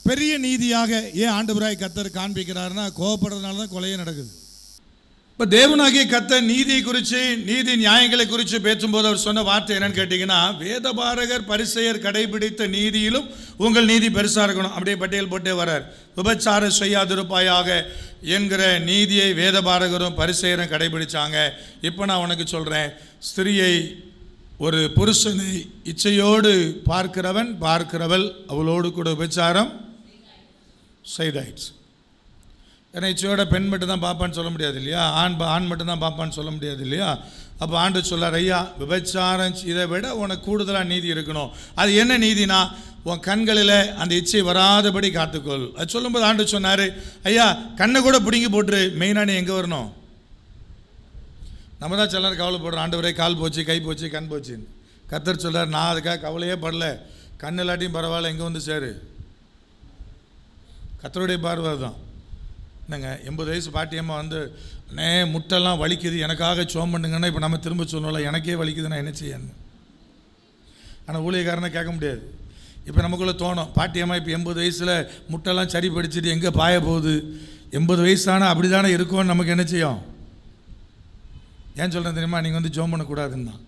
பெரிய நீதியாக ஏன் ஆண்டவராய் கர்த்தர் காண்பிக்கிறாருன்னா, கோவப்படுறதுனால தான் கொலையே நடக்குது. இப்போ தேவனாகிய கர்த்தர் நீதியை குறித்து, நீதி நியாயங்களை குறித்து பேசும்போது அவர் சொன்ன வார்த்தை என்னன்னு கேட்டிங்கன்னா, வேதபாரகர் பரிசேயர் கடைபிடித்த நீதியிலும் உங்கள் நீதி பெருசாக இருக்கணும். அப்படியே பட்டியல் போட்டே வரார். விபச்சாரம் செய்யாதிருப்பாயாக என்கிற நீதியை வேதபாரகரும் பரிசேயரும் கடைபிடிச்சாங்க. இப்போ நான் உனக்கு சொல்கிறேன், ஸ்திரியை ஒரு புருஷனை இச்சையோடு பார்க்கிறவள் அவளோடு கூட விபச்சாரம் செய்தாயிடுச்சு. ஏன்னா இச்சையோட பெண் மட்டும் தான் பார்ப்பான்னு சொல்ல முடியாது இல்லையா, ஆண் மட்டும் தான் பார்ப்பான்னு சொல்ல முடியாது இல்லையா. அப்போ ஆண்டு சொல்லார், ஐயா விபச்சாரம் இதை விட உனக்கு கூடுதலாக நீதி இருக்கணும். அது என்ன நீதினா, உன் கண்களில் அந்த இச்சை வராதபடி காத்துக்கொள். அது சொல்லும்போது ஆண்டு சொன்னார், ஐயா கண்ணை கூட பிடுங்கி போட்டுரு, மெயினாக நீ எங்கே வரணும்? நம்ம தான் சிலர் கவலைப்படுறோம், ஆண்டவரே கால் போச்சு, கை போச்சு, கண் போச்சுன்னு. கர்த்தர் சொல்கிறார், நான் அதுக்காக கவலையே படல, கண் இல்லாட்டியும் பரவாயில்ல, எங்கே வந்து சேரு. கர்த்தருடைய பார்வை தான். என்னங்க 80 வயசு பாட்டியம்மா வந்து முட்டெல்லாம் வலிக்குது எனக்காக சோம் பண்ணுங்கன்னா, இப்போ நம்ம திரும்ப சொல்லல, எனக்கே வலிக்குதுன்னா என்ன செய்யணும்? ஆனால் ஊழியக்காரனை கேட்க முடியாது. இப்போ நமக்குள்ளே தோணும், பாட்டியம்மா இப்போ 80 வயசில் முட்டெல்லாம் சரி படிச்சுட்டு எங்கே பாய போகுது, 80 வயசானா அப்படி தானே இருக்கும்னு நமக்கு என்ன செய்யும்? ஏன் சொல்கிறேன் தெரியுமா? நீங்கள் வந்து ஜோம் பண்ணக்கூடாதுன்னு தான்.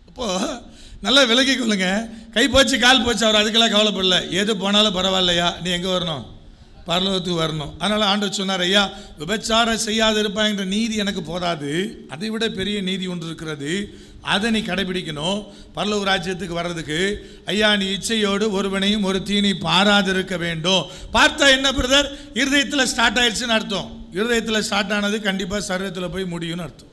அப்போது நல்லா விலகி கொள்ளுங்க. கை போச்சு கால் போச்சு, அவர் அதுக்கெல்லாம் கவலைப்படல. எது போனாலும் பரவாயில்லையா, நீ எங்கே வரணும்? பரலோகத்துக்கு வரணும். அதனால் ஆண்டவர் சொன்னார், ஐயா விபச்சாரம் செய்யாது இருப்பாங்கிற நீதி எனக்கு போதாது, அதை விட பெரிய நீதி ஒன்று இருக்கிறது, அதை நீ கடைபிடிக்கணும் பரலோக ராஜ்யத்துக்கு வர்றதுக்கு. ஐயா நீ இச்சையோடு ஒருவனையும் ஒரு தீனி பாராது இருக்க வேண்டும். பார்த்தா என்ன பிரதர்? இருதயத்தில் ஸ்டார்ட் ஆயிடுச்சுன்னு அர்த்தம். இருதயத்தில் ஸ்டார்ட் ஆனது கண்டிப்பாக சரீரத்தில் போய் முடியும்னு அர்த்தம்,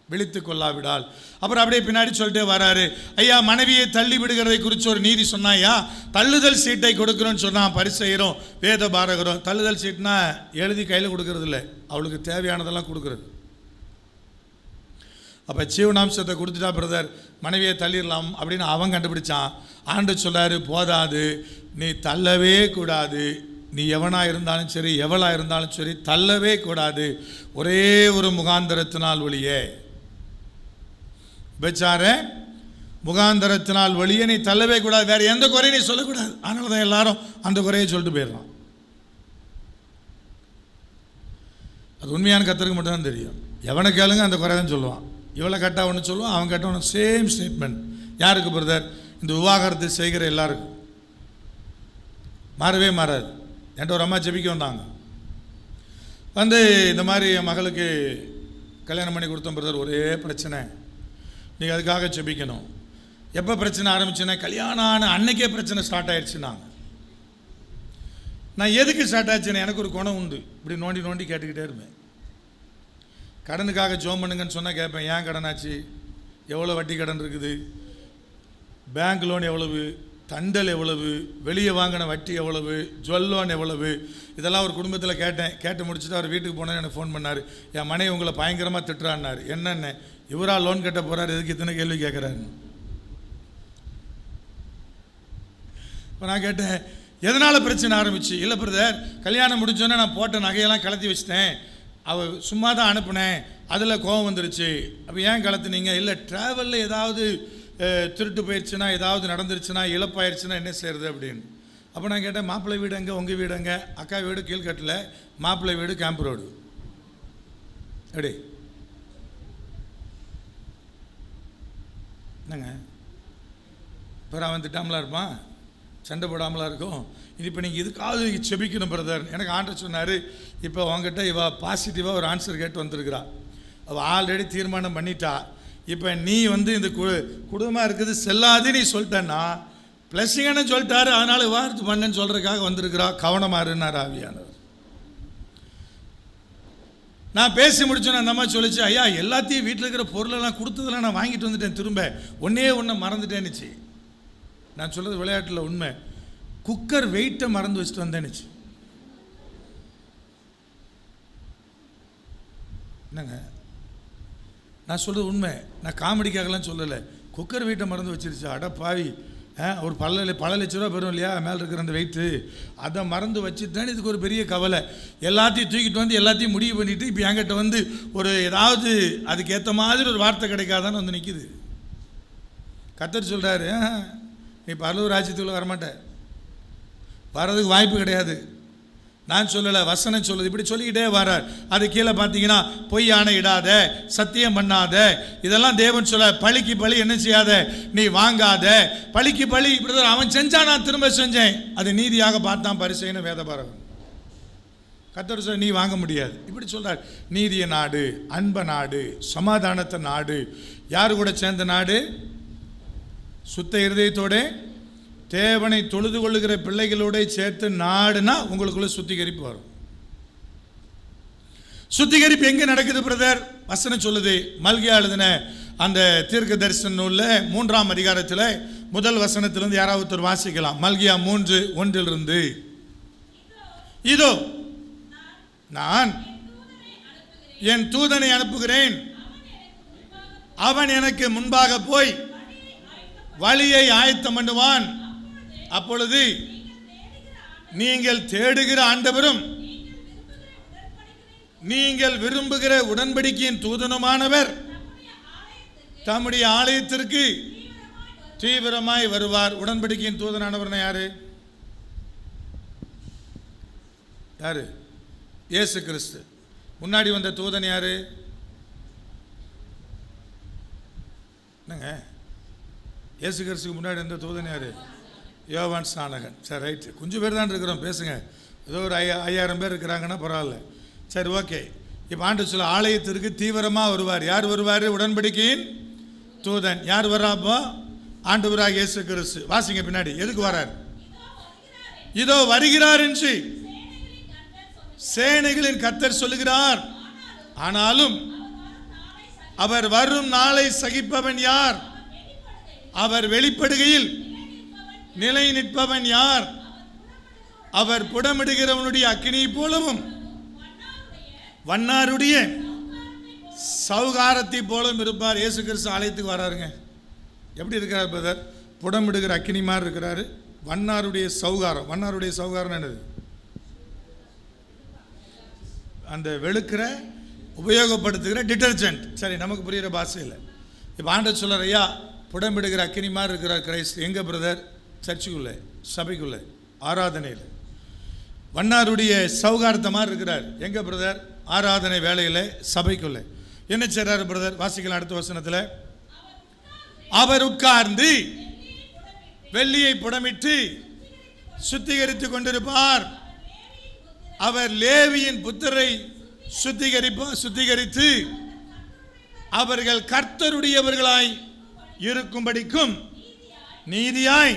விழித்து கொள்ளாவிடால். அப்புறம் அப்படியே பின்னாடி சொல்லிட்டே வராரு, ஐயா மனைவியை தள்ளி விடுகிறதை குறித்து ஒரு நீதி சொன்னாயா, தள்ளுதல் சீட்டை கொடுக்குறோன்னு சொன்னான் பரிசேயரும் வேதபாரகரும். தள்ளுதல் சீட்னா எழுதி கையில் கொடுக்கறது இல்லை, அவளுக்கு தேவையானதெல்லாம் கொடுக்குறது. அப்போ ஜீவனாம்சத்தை கொடுத்துட்டா பிரதர் மனைவியை தள்ளிடலாம் அப்படின்னு அவன் கண்டுபிடிச்சான். ஆண்டு சொல்கிறாரு, போதாது, நீ தள்ளவே கூடாது. நீ எவனாக இருந்தாலும் சரி, எவளாக இருந்தாலும் சரி, தள்ளவே கூடாது. ஒரே ஒரு முகாந்தரத்தினால் ஒழியே, விபச்சார முகாந்தரத்தினால் ஒழிய நீ தள்ளவே கூடாது. வேறு எந்த குறையும் நீ சொல்லக்கூடாது. அதனால தான் எல்லாரும் அந்த குறையை சொல்லிட்டு போயிடலாம். அது உண்மையான கர்த்தருக்கு மட்டும்தான் தெரியும். எவனை கேளுங்க அந்த குறை தான் சொல்லுவான். இவளை கரெக்டாக ஒன்று சொல்லுவான், அவன் கரெக்டாக ஒன்று. Same statement. யாருக்கு பிரதர்? இந்த விவாகரத்து செய்கிற எல்லாருக்கும். மாறவே மாறாது. என்கிட்ட ஒரு அம்மா ஜெபிக்க வந்தாங்க. வந்து இந்த மாதிரி என் மகளுக்கு கல்யாணம் பண்ணி கொடுத்தோம் பிரதர், ஒரே பிரச்சனை, நீங்கள் அதுக்காக ஜெபிக்கணும். எப்போ பிரச்சனை ஆரம்பிச்சுன்னா கல்யாணம் ஆன அன்னைக்கே பிரச்சனை ஸ்டார்ட் ஆயிடுச்சுன்னாங்க. நான் எதுக்கு ஸ்டார்ட் ஆச்சுன்னா எனக்கு ஒரு குணம் உண்டு, இப்படி நோண்டி நோண்டி கேட்டுக்கிட்டே இருப்பேன். கடனுக்காக ஜோம் பண்ணுங்கன்னு சொன்னால் கேட்பேன், ஏன் கடன் ஆச்சு, எவ்வளோ வட்டி கடன் இருக்குது, பேங்க் லோன் எவ்வளவு, தண்டல் எவ்வளவு, வெளியே வாங்கின வட்டி எவ்வளவு, ஜுவல் லோன் எவ்வளவு, இதெல்லாம் ஒரு குடும்பத்தில் கேட்டு முடிச்சுட்டு அவர் வீட்டுக்கு போனால் எனக்கு ஃபோன் பண்ணார், என் மனைவி உங்களை பயங்கரமாக திட்டுறான்னாரு. என்னென்ன இவரா லோன் கட்ட போகிறார், எதுக்கு இத்தனை கேள்வி கேட்குறாரு. இப்போ நான் கேட்டேன், எதனால் பிரச்சனை ஆரம்பிச்சு? இல்லை பிரதர், கல்யாணம் முடிஞ்சோன்னே நான் போட்ட நகையெல்லாம் கலத்தி வச்சிட்டேன், அவள் சும்மா தான் அனுப்புனேன், அதில் கோபம் வந்துருச்சு. அப்போ ஏன் கலத்துனீங்க? இல்லை ட்ராவலில் ஏதாவது திருட்டு போயிடுச்சுன்னா, ஏதாவது நடந்துருச்சுன்னா, இழப்பாயிருச்சுன்னா என்ன செய்கிறது அப்படின்னு. அப்போ நான் கேட்டேன், மாப்பிள்ளை வீடு எங்கே, உங்கள் வீடு எங்கே? அக்கா வீடு கீழ்கட்டில், மாப்பிள்ளை வீடு கேம்ப் ரோடு. எப்படி என்னங்க பிற அவன் திட்டாமலாம் இருப்பான், சண்டை போடாமலாம் இருக்கும். இது இப்போ நீங்கள் இதுக்காவது செபிக்கணும் பிரதர். எனக்கு ஆண்டர் சொன்னார், இப்போ உங்ககிட்ட இவள் பாசிட்டிவாக ஒரு ஆன்சர் கேட்டு வந்திருக்கிறா, அவள் ஆல்ரெடி தீர்மானம் பண்ணிட்டா. இப்போ நீ வந்து இந்த குடும்பமாக இருக்குது செல்லாது நீ சொல்லிட்டேன்னா, பிளஸிங்கன்னு சொல்லிட்டாரு, அதனால் வார்த்து பண்ணேன்னு சொல்கிறதுக்காக வந்திருக்கிறா, கவனமாக இருந்தார் ஆவியானவர். நான் பேசி முடிச்சோன்னா அந்த அம்மா சொல்லிச்சு, ஐயா எல்லாத்தையும் வீட்டில் இருக்கிற பொருளெல்லாம் கொடுத்ததெல்லாம் நான் வாங்கிட்டு வந்துட்டேன், திரும்ப ஒன்றே மறந்துட்டேன்னுச்சு. நான் சொல்கிறது விளையாட்டில் உண்மை. குக்கர் வெயிட்டை மறந்து வச்சுட்டு வந்தேன்னுச்சு. என்னங்க நான் சொல்கிறது உண்மை, நான் காமெடிக்காகலாம் சொல்லலை. குக்கர் வெயிட்டை மறந்து வச்சிருச்சு. அட பாவி, ஒரு பல லட்ச ரூபா பெறும் இல்லையா மேலே இருக்கிற அந்த வெயிட்டு, அதை மறந்து வச்சுட்டேன்னு இதுக்கு ஒரு பெரிய கவலை. எல்லாத்தையும் தூக்கிட்டு வந்து எல்லாத்தையும் முடிவு பண்ணிவிட்டு இப்போ என்கிட்ட வந்து ஒரு ஏதாவது அதுக்கு ஏற்ற மாதிரி ஒரு வார்த்தை கிடைக்காதான்னு வந்து நிற்கிது. கர்த்தர் சொல்கிறாரு, நீ பரலோக ராஜ்யத்துக்குள்ள வரமாட்டேன், வர்றதுக்கு வாய்ப்பு கிடையாது. நான் சொல்லலை, வசனம் சொல்லுது. இப்படி சொல்லிக்கிட்டே வர்றார். அது கீழே பார்த்தீங்கன்னா, பொய் ஆணையிடாத, சத்தியம் பண்ணாத, இதெல்லாம் தேவன் சொல்ல. பழிக்கு பழி என்ன செய்யாத, நீ வாங்காத. பழிக்கு பழி இப்படி அவன் செஞ்சான், நான் திரும்ப செஞ்சேன், அது நீதியாக பார்த்தான் பரிசைன்னு வேதபாரகன். கர்த்தர் சொல்ல, நீ வாங்க முடியாது. இப்படி சொல்றார். நீதிய நாடு, அன்ப நாடு, சமாதானத்தை நாடு. யாரு கூட சேர்ந்த நாடு? சுத்த இருதயத்தோட தேவனை தொழுது கொள்ளுகிற பிள்ளைகளோட சேர்த்து நாடுனா உங்களுக்குள்ள சுத்திகரிப்பு வரும். சுத்திகரிப்பு எங்க நடக்குது பிரதர்? வசனம் சொல்லுது. மல்கியா எழுதின அந்த தீர்க்க தரிசன நூலில் 3ஆம் அதிகாரத்தில் முதல் வசனத்திலிருந்து யாராவது வாசிக்கலாம். மல்கியா 3:1 இதோ நான் என் தூதனை அனுப்புகிறேன், அவன் எனக்கு முன்பாக போய் வழியை ஆயத்தம் பண்ணுவான். அப்பொழுது நீங்கள் தேடுகிற ஆண்டவரும் நீங்கள் விரும்புகிற உடன்படிக்கையின் தூதனுமானவர் தம்முடைய ஆலயத்திற்கு தீவிரமாய் வருவார். உடன்படிக்கையின் தூதனானவர் யாரு? யாரு? இயேசு கிறிஸ்து. முன்னாடி வந்த தூதன் யாரு? என்னங்க, இயேசு கிறிஸ்துக்கு முன்னாடி வந்த தூதன் யாரு? யோவான் ஸ்நானகன். சரி, ரைட்டு, கொஞ்சம் பேர் தான் இருக்கிறோம், பேசுங்க. ஏதோ ஒரு 5000 பேர் இருக்கிறாங்கன்னா பரவாயில்ல. சரி, ஓகே. இப்போ ஆண்டு சொல்ல, ஆலயத்திற்கு தீவிரமாக வருவார். யார் வருவார்? உடன்படிக்கையின் தூதன். யார் வர்றாப்போ? ஆண்டவராக இயேசு கிறிஸ்து. வாசிங்க பின்னாடி. எதுக்கு வரார்? இதோ வருகிறார் என்று சேனைகளின் கர்த்தர் சொல்லுகிறார். ஆனாலும் அவர் வரும் நாளை சகிப்பவன் யார்? அவர் வெளிப்படுகையில் நிலை நிற்பவன் யார்? அவர் புடமிடுகிறவனுடைய அக்கினியை போலவும் வண்ணாருடைய சௌகாரத்தை போலவும் இருப்பார். இயேசு கிறிஸ்து ஆலயத்துக்கு வராருங்க. எப்படி இருக்கிறார் பிரதர்? புடமிடுகிற அக்கினி மாதிரி இருக்கிறாரு. வண்ணாருடைய சௌகாரம். வண்ணாருடைய சௌகாரம் என்னது? அந்த வெளுக்கிற உபயோகப்படுத்துகிற டிட்டர்ஜென்ட். சரி, நமக்கு புரிகிற பாஷையில். இப்போ ஆண்டவர் சொல்றார், ஐயா புடமிடுகிற அக்கினி மாதிரி இருக்கிறார் கிரைஸ்ட். எங்கே பிரதர்? சர்ச்சுக்குள்ளே, சபைக்குள்ளே, ஆராதனையில். வண்ணாருடைய சௌகாரத்தை மாதிரி இருக்கிறார். எங்கே பிரதர்? ஆராதனை வேலையில், சபைக்குள்ளே. என்ன செய்றாரு பிரதர்? வாசிக்கலாம் அடுத்த வசனத்தில். அவர் உட்கார்ந்து வெள்ளியை புடமிட்டு சுத்திகரித்து கொண்டிருப்பார். அவர் லேவியின் புத்திரை சுத்திகரித்து அவர்கள் கர்த்தருடையவர்களாய் இருக்கும்படிக்கும் நீதியாய்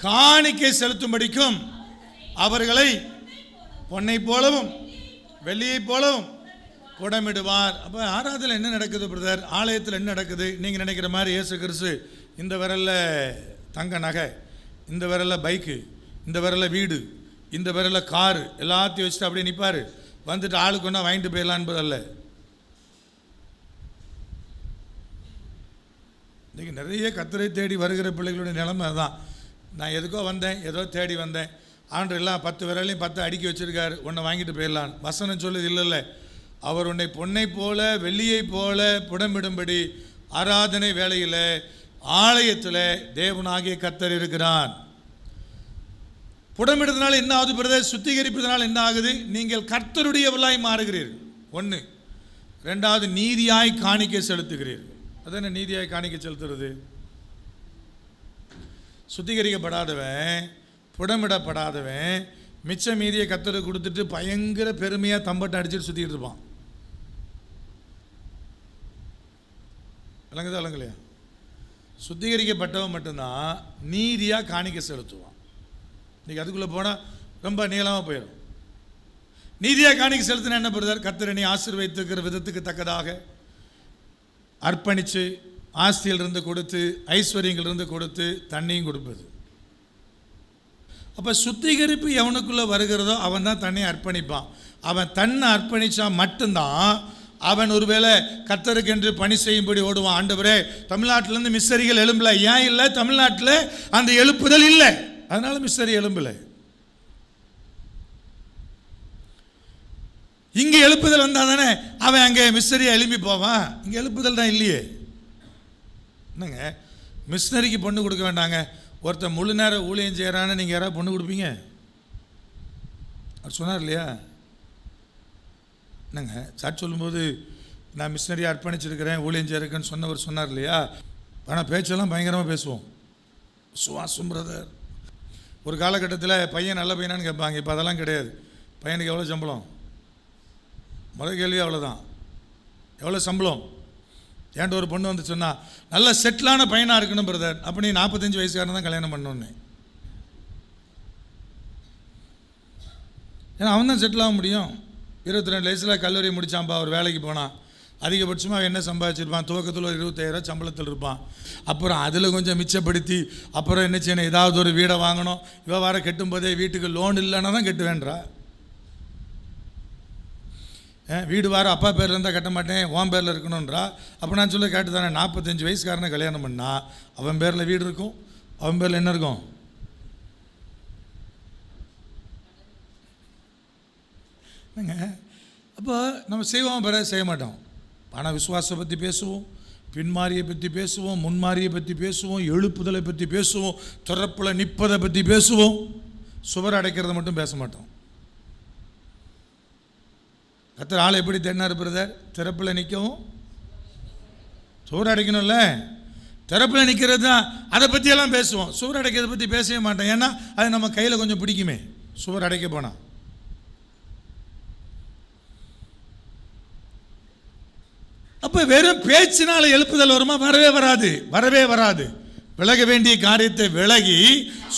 காணிக்கை செலுத்தும்படிக்கும் அவர்களை பொன்னை போலவும் வெள்ளியை போலவும் புடமிடுவார். அப்போ ஆராதனை என்ன நடக்குது பிரதர்? ஆலயத்தில் என்ன நடக்குது? நீங்கள் நினைக்கிற மாதிரி இயேசு கிறிஸ்து இந்த விரல்ல தங்க நகை, இந்த விரல்ல பைக்கு, இந்த விரல்ல வீடு, இந்த விரல்ல காரு எல்லாத்தையும் வச்சுட்டு அப்படியே நிற்பார். வந்துட்டு ஆளுக்கு ஒன்றா வாங்கிட்டு போயிடலாம் என்பதல்ல. இன்றைக்கி நிறைய கர்த்தரை தேடி வருகிற பிள்ளைகளுடைய நிலைமை அதுதான். நான் எதுக்கோ வந்தேன், ஏதோ தேடி வந்தேன், ஆண்டு எல்லாம் 10 விரலையும் 10 அடுக்கி வச்சுருக்காரு, ஒன்றை வாங்கிட்டு போயிடலாம். வசனம் சொல்லுது இல்லை, அவர் உன்னை பொன்னை போல வெள்ளியை போல புடமிடும்படி ஆராதனை வேளையில் ஆலயத்தில் தேவனாகிய கர்த்தர் இருக்கிறார். புடமிடுறதுனால என்ன ஆகுது பிரதர்? சுத்திகரிப்பதனால் என்ன ஆகுது? நீங்கள் கர்த்தருடையவர்களாய் மாறுகிறீர்கள். 1. 2வது நீதியாய் காணிக்கை செலுத்துகிறீர்கள். அது என்ன நீதியாய் காணிக்கை செலுத்துறது? சுத்திகரிக்கப்படாதவன், புடமிடப்படாதவன் மிச்ச மீதியை கர்த்தருக்கு கொடுத்துட்டு பயங்கர பெருமையாக தம்பட்டை அடிச்சுட்டு சுற்றிட்டு இருப்பான். விளங்கலையா? சுத்திகரிக்கப்பட்டவன் மட்டும்தான் நீதியாக காணிக்கை செலுத்துவான். இன்றைக்கி அதுக்குள்ளே போனால் ரொம்ப நீளமாக போயிடும். நீதியாக காணிக்கை செலுத்தினா என்ன பிரதர்? கர்த்தரை ஆசீர்வதித்திருக்கிற விதத்துக்கு தக்கதாக அர்ப்பணித்து ஆஸ்தியிலிருந்து கொடுத்து ஐஸ்வர்யங்களிலிருந்து கொடுத்து தண்ணியும் கொடுப்பது. அப்போ சுத்திகரிப்பு எவனுக்குள்ளே வருகிறதோ அவன் தான் தண்ணியை அர்ப்பணிப்பான். அவன் தன்னை அர்ப்பணித்தா மட்டும்தான் அவன் ஒருவேளை கர்த்தருக்கென்று பணி செய்யும்படி ஓடுவான். ஆண்டவரே, தமிழ்நாட்டிலேருந்து மிஸ்ஸரிகள் எழும்பலை. ஏன் இல்லை? தமிழ்நாட்டில் அந்த எழுப்புதல் இல்லை, அதனால மிஸ்ஸரி எழும்பலை. இங்கே எழுப்புதல் வந்தால் தானே அவன் அங்கே மிஸ்ஸரியை எழுப்பி போவான். இங்கே எழுப்புதல் தான் இல்லையே. என்னங்க மிஷினரிக்கு பொண்ணு கொடுக்க வேண்டாங்க, ஒருத்தர் முழு நேரம் ஊழியம் செய்கிறான்னு நீங்கள் யாராவது பொண்ணு கொடுப்பீங்க? அவர் சொன்னார் இல்லையா? என்னங்க சாட் சொல்லும்போது நான் மிஷினரியை அர்ப்பணிச்சிருக்கிறேன் ஊழியம் செய்யிருக்கேன்னு சொன்னவர் சொன்னார் இல்லையா? ஆனால் பேச்செல்லாம் பயங்கரமாக பேசுவோம். சுவாசம் பிரதர். ஒரு காலகட்டத்தில் பையன் நல்ல பையனான்னு கேட்பாங்க. இப்போ அதெல்லாம் கிடையாது. பையனுக்கு எவ்வளோ சம்பளம்? முதல் கேள்வி அவ்வளோதான். எவ்வளோ சம்பளம்? ஏன்ட்டு ஒரு பொண்ணு வந்து சொன்னா, நல்ல செட்டிலான பையனாக இருக்கணும் பிரதர். அப்போ நீ 45 வயசுக்காரன் தான் கல்யாணம் பண்ணணுன்னு. ஏன்னா அவன் தான் செட்டில் ஆக முடியும். 22 வயசில் கல்லூரி முடித்தான்ப்பா, அவர் வேலைக்கு போனான். அதிகபட்சமாக அவன் என்ன சம்பாதிச்சிருப்பான்? துவக்கத்தில் ஒரு 25,000 சம்பளத்தில் இருப்பான். அப்புறம் அதில் கொஞ்சம் மிச்சப்படுத்தி அப்புறம் என்ன செய்யணும்? ஏதாவது ஒரு வீடை வாங்கணும். இவ வார கட்டும்போதே வீட்டுக்கு லோன் இல்லைன்னா தான் கட்டுவேன்றா. வீடு வார அப்பா பேரில் இருந்தால் கட்ட மாட்டேன், உன் பேரில் இருக்கணுன்றா. அப்போ நான் சொல்ல கேட்டு தானே, 45 வயசுக்காரனை கல்யாணம் பண்ணால் அவன் பேரில் வீடு இருக்கும், அவன் பேரில் என்ன இருக்கும்? என்னங்க அப்போ நம்ம செய்வோம், பிற செய்ய மாட்டோம். பண விசுவாசத்தை பற்றி பேசுவோம், பின்மாரியை பற்றி பேசுவோம், முன்மாரியை பற்றி பேசுவோம், எழுப்புதலை பற்றி பேசுவோம், திறப்பில் நிற்பதை பற்றி பேசுவோம். சுவர் அடைக்கிறத மட்டும் பேச மாட்டோம். கர்த்தர் ஆளை எப்படி தேடினார் பிரதர்? திறப்பில் நிற்கவும் சுவர் அடைக்கணும்ல. திறப்பில் நிற்கிறது தான், அதை பற்றியெல்லாம் பேசுவோம். சுவர் அடைக்கிறத பற்றி பேசவே மாட்டோம். ஏன்னா அது நம்ம கையில் கொஞ்சம் பிடிக்குமே சுவர் அடைக்க போனால். அப்போ வெறும் பேச்சினால் எழுப்புதல் வருமா? வரவே வராது. விலக வேண்டிய காரியத்தை விலகி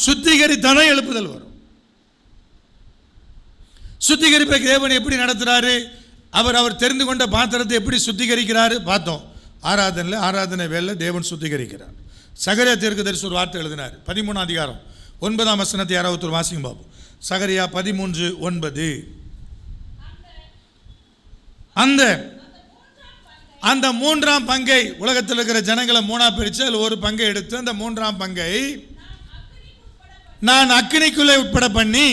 சுத்திகரித்தானே எழுப்புதல் வரும். சுத்திகரிப்பை தேவன் எப்படி நடத்துகிறாரு? அவர் தெரிந்து கொண்ட பாத்திரத்தை எப்படி சுத்திகரிக்கிறாரு பார்த்தோம். ஆராதனை வேலை தேவன் சுத்திகரிக்கிறார். சகரியா தீர்க்கதரிசி ஒரு வார்த்தை எழுதினார். 13ஆம் அதிகாரம் 9ஆம் வசனத்தை யாராவது ஒரு வாசிங்க பாப்போம். சகரியா 13:9. அந்த 3ஆம் பங்கை, உலகத்தில் இருக்கிற ஜனங்களை 3ஆ பிரித்து அதில் ஒரு பங்கை எடுத்து அந்த 3ஆம் பங்கை நான் அக்கினிக்குள்ளே உட்பட பண்ணி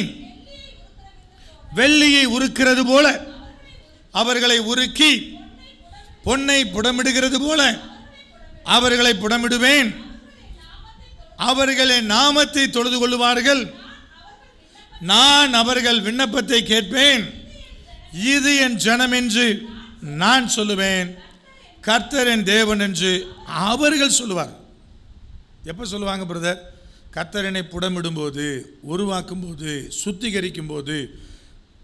வெள்ளியை உருக்கிறது போல அவர்களை உருக்கி பொன்னை புடமிடுகிறது போல அவர்களை புடமிடுவேன். அவர்களை நாமத்தை தொழுது கொள்வார்கள். நான் அவர்கள் விண்ணப்பத்தை கேட்பேன். இது என் ஜனம் என்று நான் சொல்லுவேன், கர்த்தர் என் தேவன் என்று அவர்கள் சொல்லுவார். எப்போ சொல்லுவாங்க பிரதர்? கர்த்தரனை புடமிடும்போது, உருவாக்கும் போது, சுத்திகரிக்கும் போது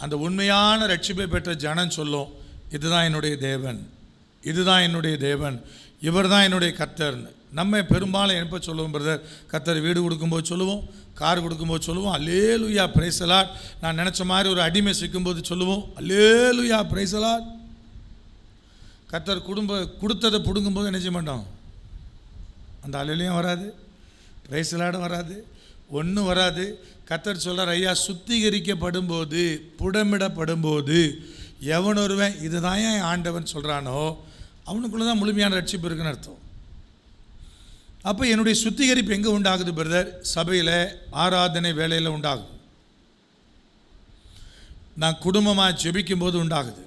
அந்த உண்மையான ரட்சிப்பை பெற்ற ஜனம் சொல்லும், இதுதான் என்னுடைய தேவன், இதுதான் என்னுடைய தேவன், இவர் தான் என்னுடைய கர்த்தர்னு. நம்ம பெரும்பாலும் எப்போ சொல்லுவோம் பிரதர்? கர்த்தர் வீடு கொடுக்கும்போது சொல்லுவோம், கார் கொடுக்கும்போது சொல்லுவோம், அல்லேலூயா பிரைஸ் தி லார்ட். நான் நினச்ச மாதிரி ஒரு அடிமை சிக்கும்போது சொல்லுவோம், அல்லேலூயா பிரைஸ் தி லார்ட். கர்த்தர் கொடுத்ததை பிடுங்கும்போது என்ன செய்ய மாட்டோம்? அந்த அலையிலையும் வராது, பிரைஸ் தி லார்டும் வராது, ஒன்றும் வராது. கர்த்தர் சொல்கிறார், ஐயா சுத்திகரிக்கப்படும் போது, புடமிடப்படும் போது எவன் ஒருவன் இதுதான் என் ஆண்டவன் சொல்கிறானோ அவனுக்குள்ளே தான் முழுமையான ரட்சிப்பு இருக்குன்னு அர்த்தம். அப்போ என்னுடைய சுத்திகரிப்பு எங்கே உண்டாகுது பிரதர்? சபையில் ஆராதனை வேலையில் உண்டாகுது, நான் குடும்பமாக ஜெபிக்கும் போது உண்டாகுது,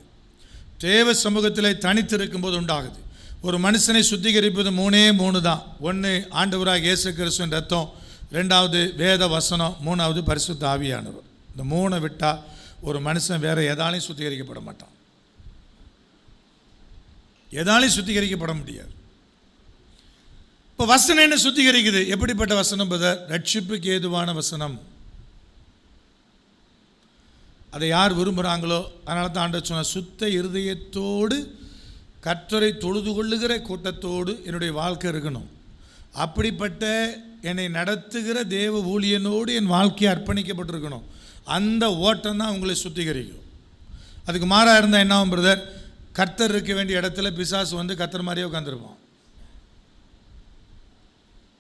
தேவ சமூகத்தில் தனித்திருக்கும் போது உண்டாகுது. ஒரு மனுஷனை சுத்திகரிப்பது மூணு தான். ஒன்று ஆண்டவராக இயேசு கிறிஸ்துவின் ரத்தம், ரெண்டாவது வேத வசனம், மூணாவது பரிசுத்த ஆவியானவர். இந்த மூணை விட்டால் ஒரு மனுஷன் வேறு எதாலையும் சுத்திகரிக்கப்பட மாட்டான், எதாலையும் சுத்திகரிக்கப்பட முடியாது. இப்போ வசனம் என்ன சுத்திகரிக்குது? எப்படிப்பட்ட வசனம் பிரதர்? ரட்சிப்புக்கு ஏதுவான வசனம். அதை யார் விரும்புகிறாங்களோ, அதனால தான் ஆண்டவர் சொன்ன, சுத்த இருதயத்தோடு கர்த்தரை தொழுது கொள்ளுகிற கூட்டத்தோடு என்னுடைய வாழ்க்கை இருக்கணும். அப்படிப்பட்ட என்னை நடத்துகிற தேவ ஊழியனோடு என் வாழ்க்கையை அர்ப்பணிக்கப்பட்டிருக்கணும். அந்த ஓட்டம் தான் உங்களை சுத்திகரிக்கும். அதுக்கு மாறாக இருந்தால் என்ன ஆகும் பிரதர்? கர்த்தர் இருக்க வேண்டிய இடத்துல பிசாசு வந்து கர்த்தர் மாதிரியே உட்காந்துருப்பான்.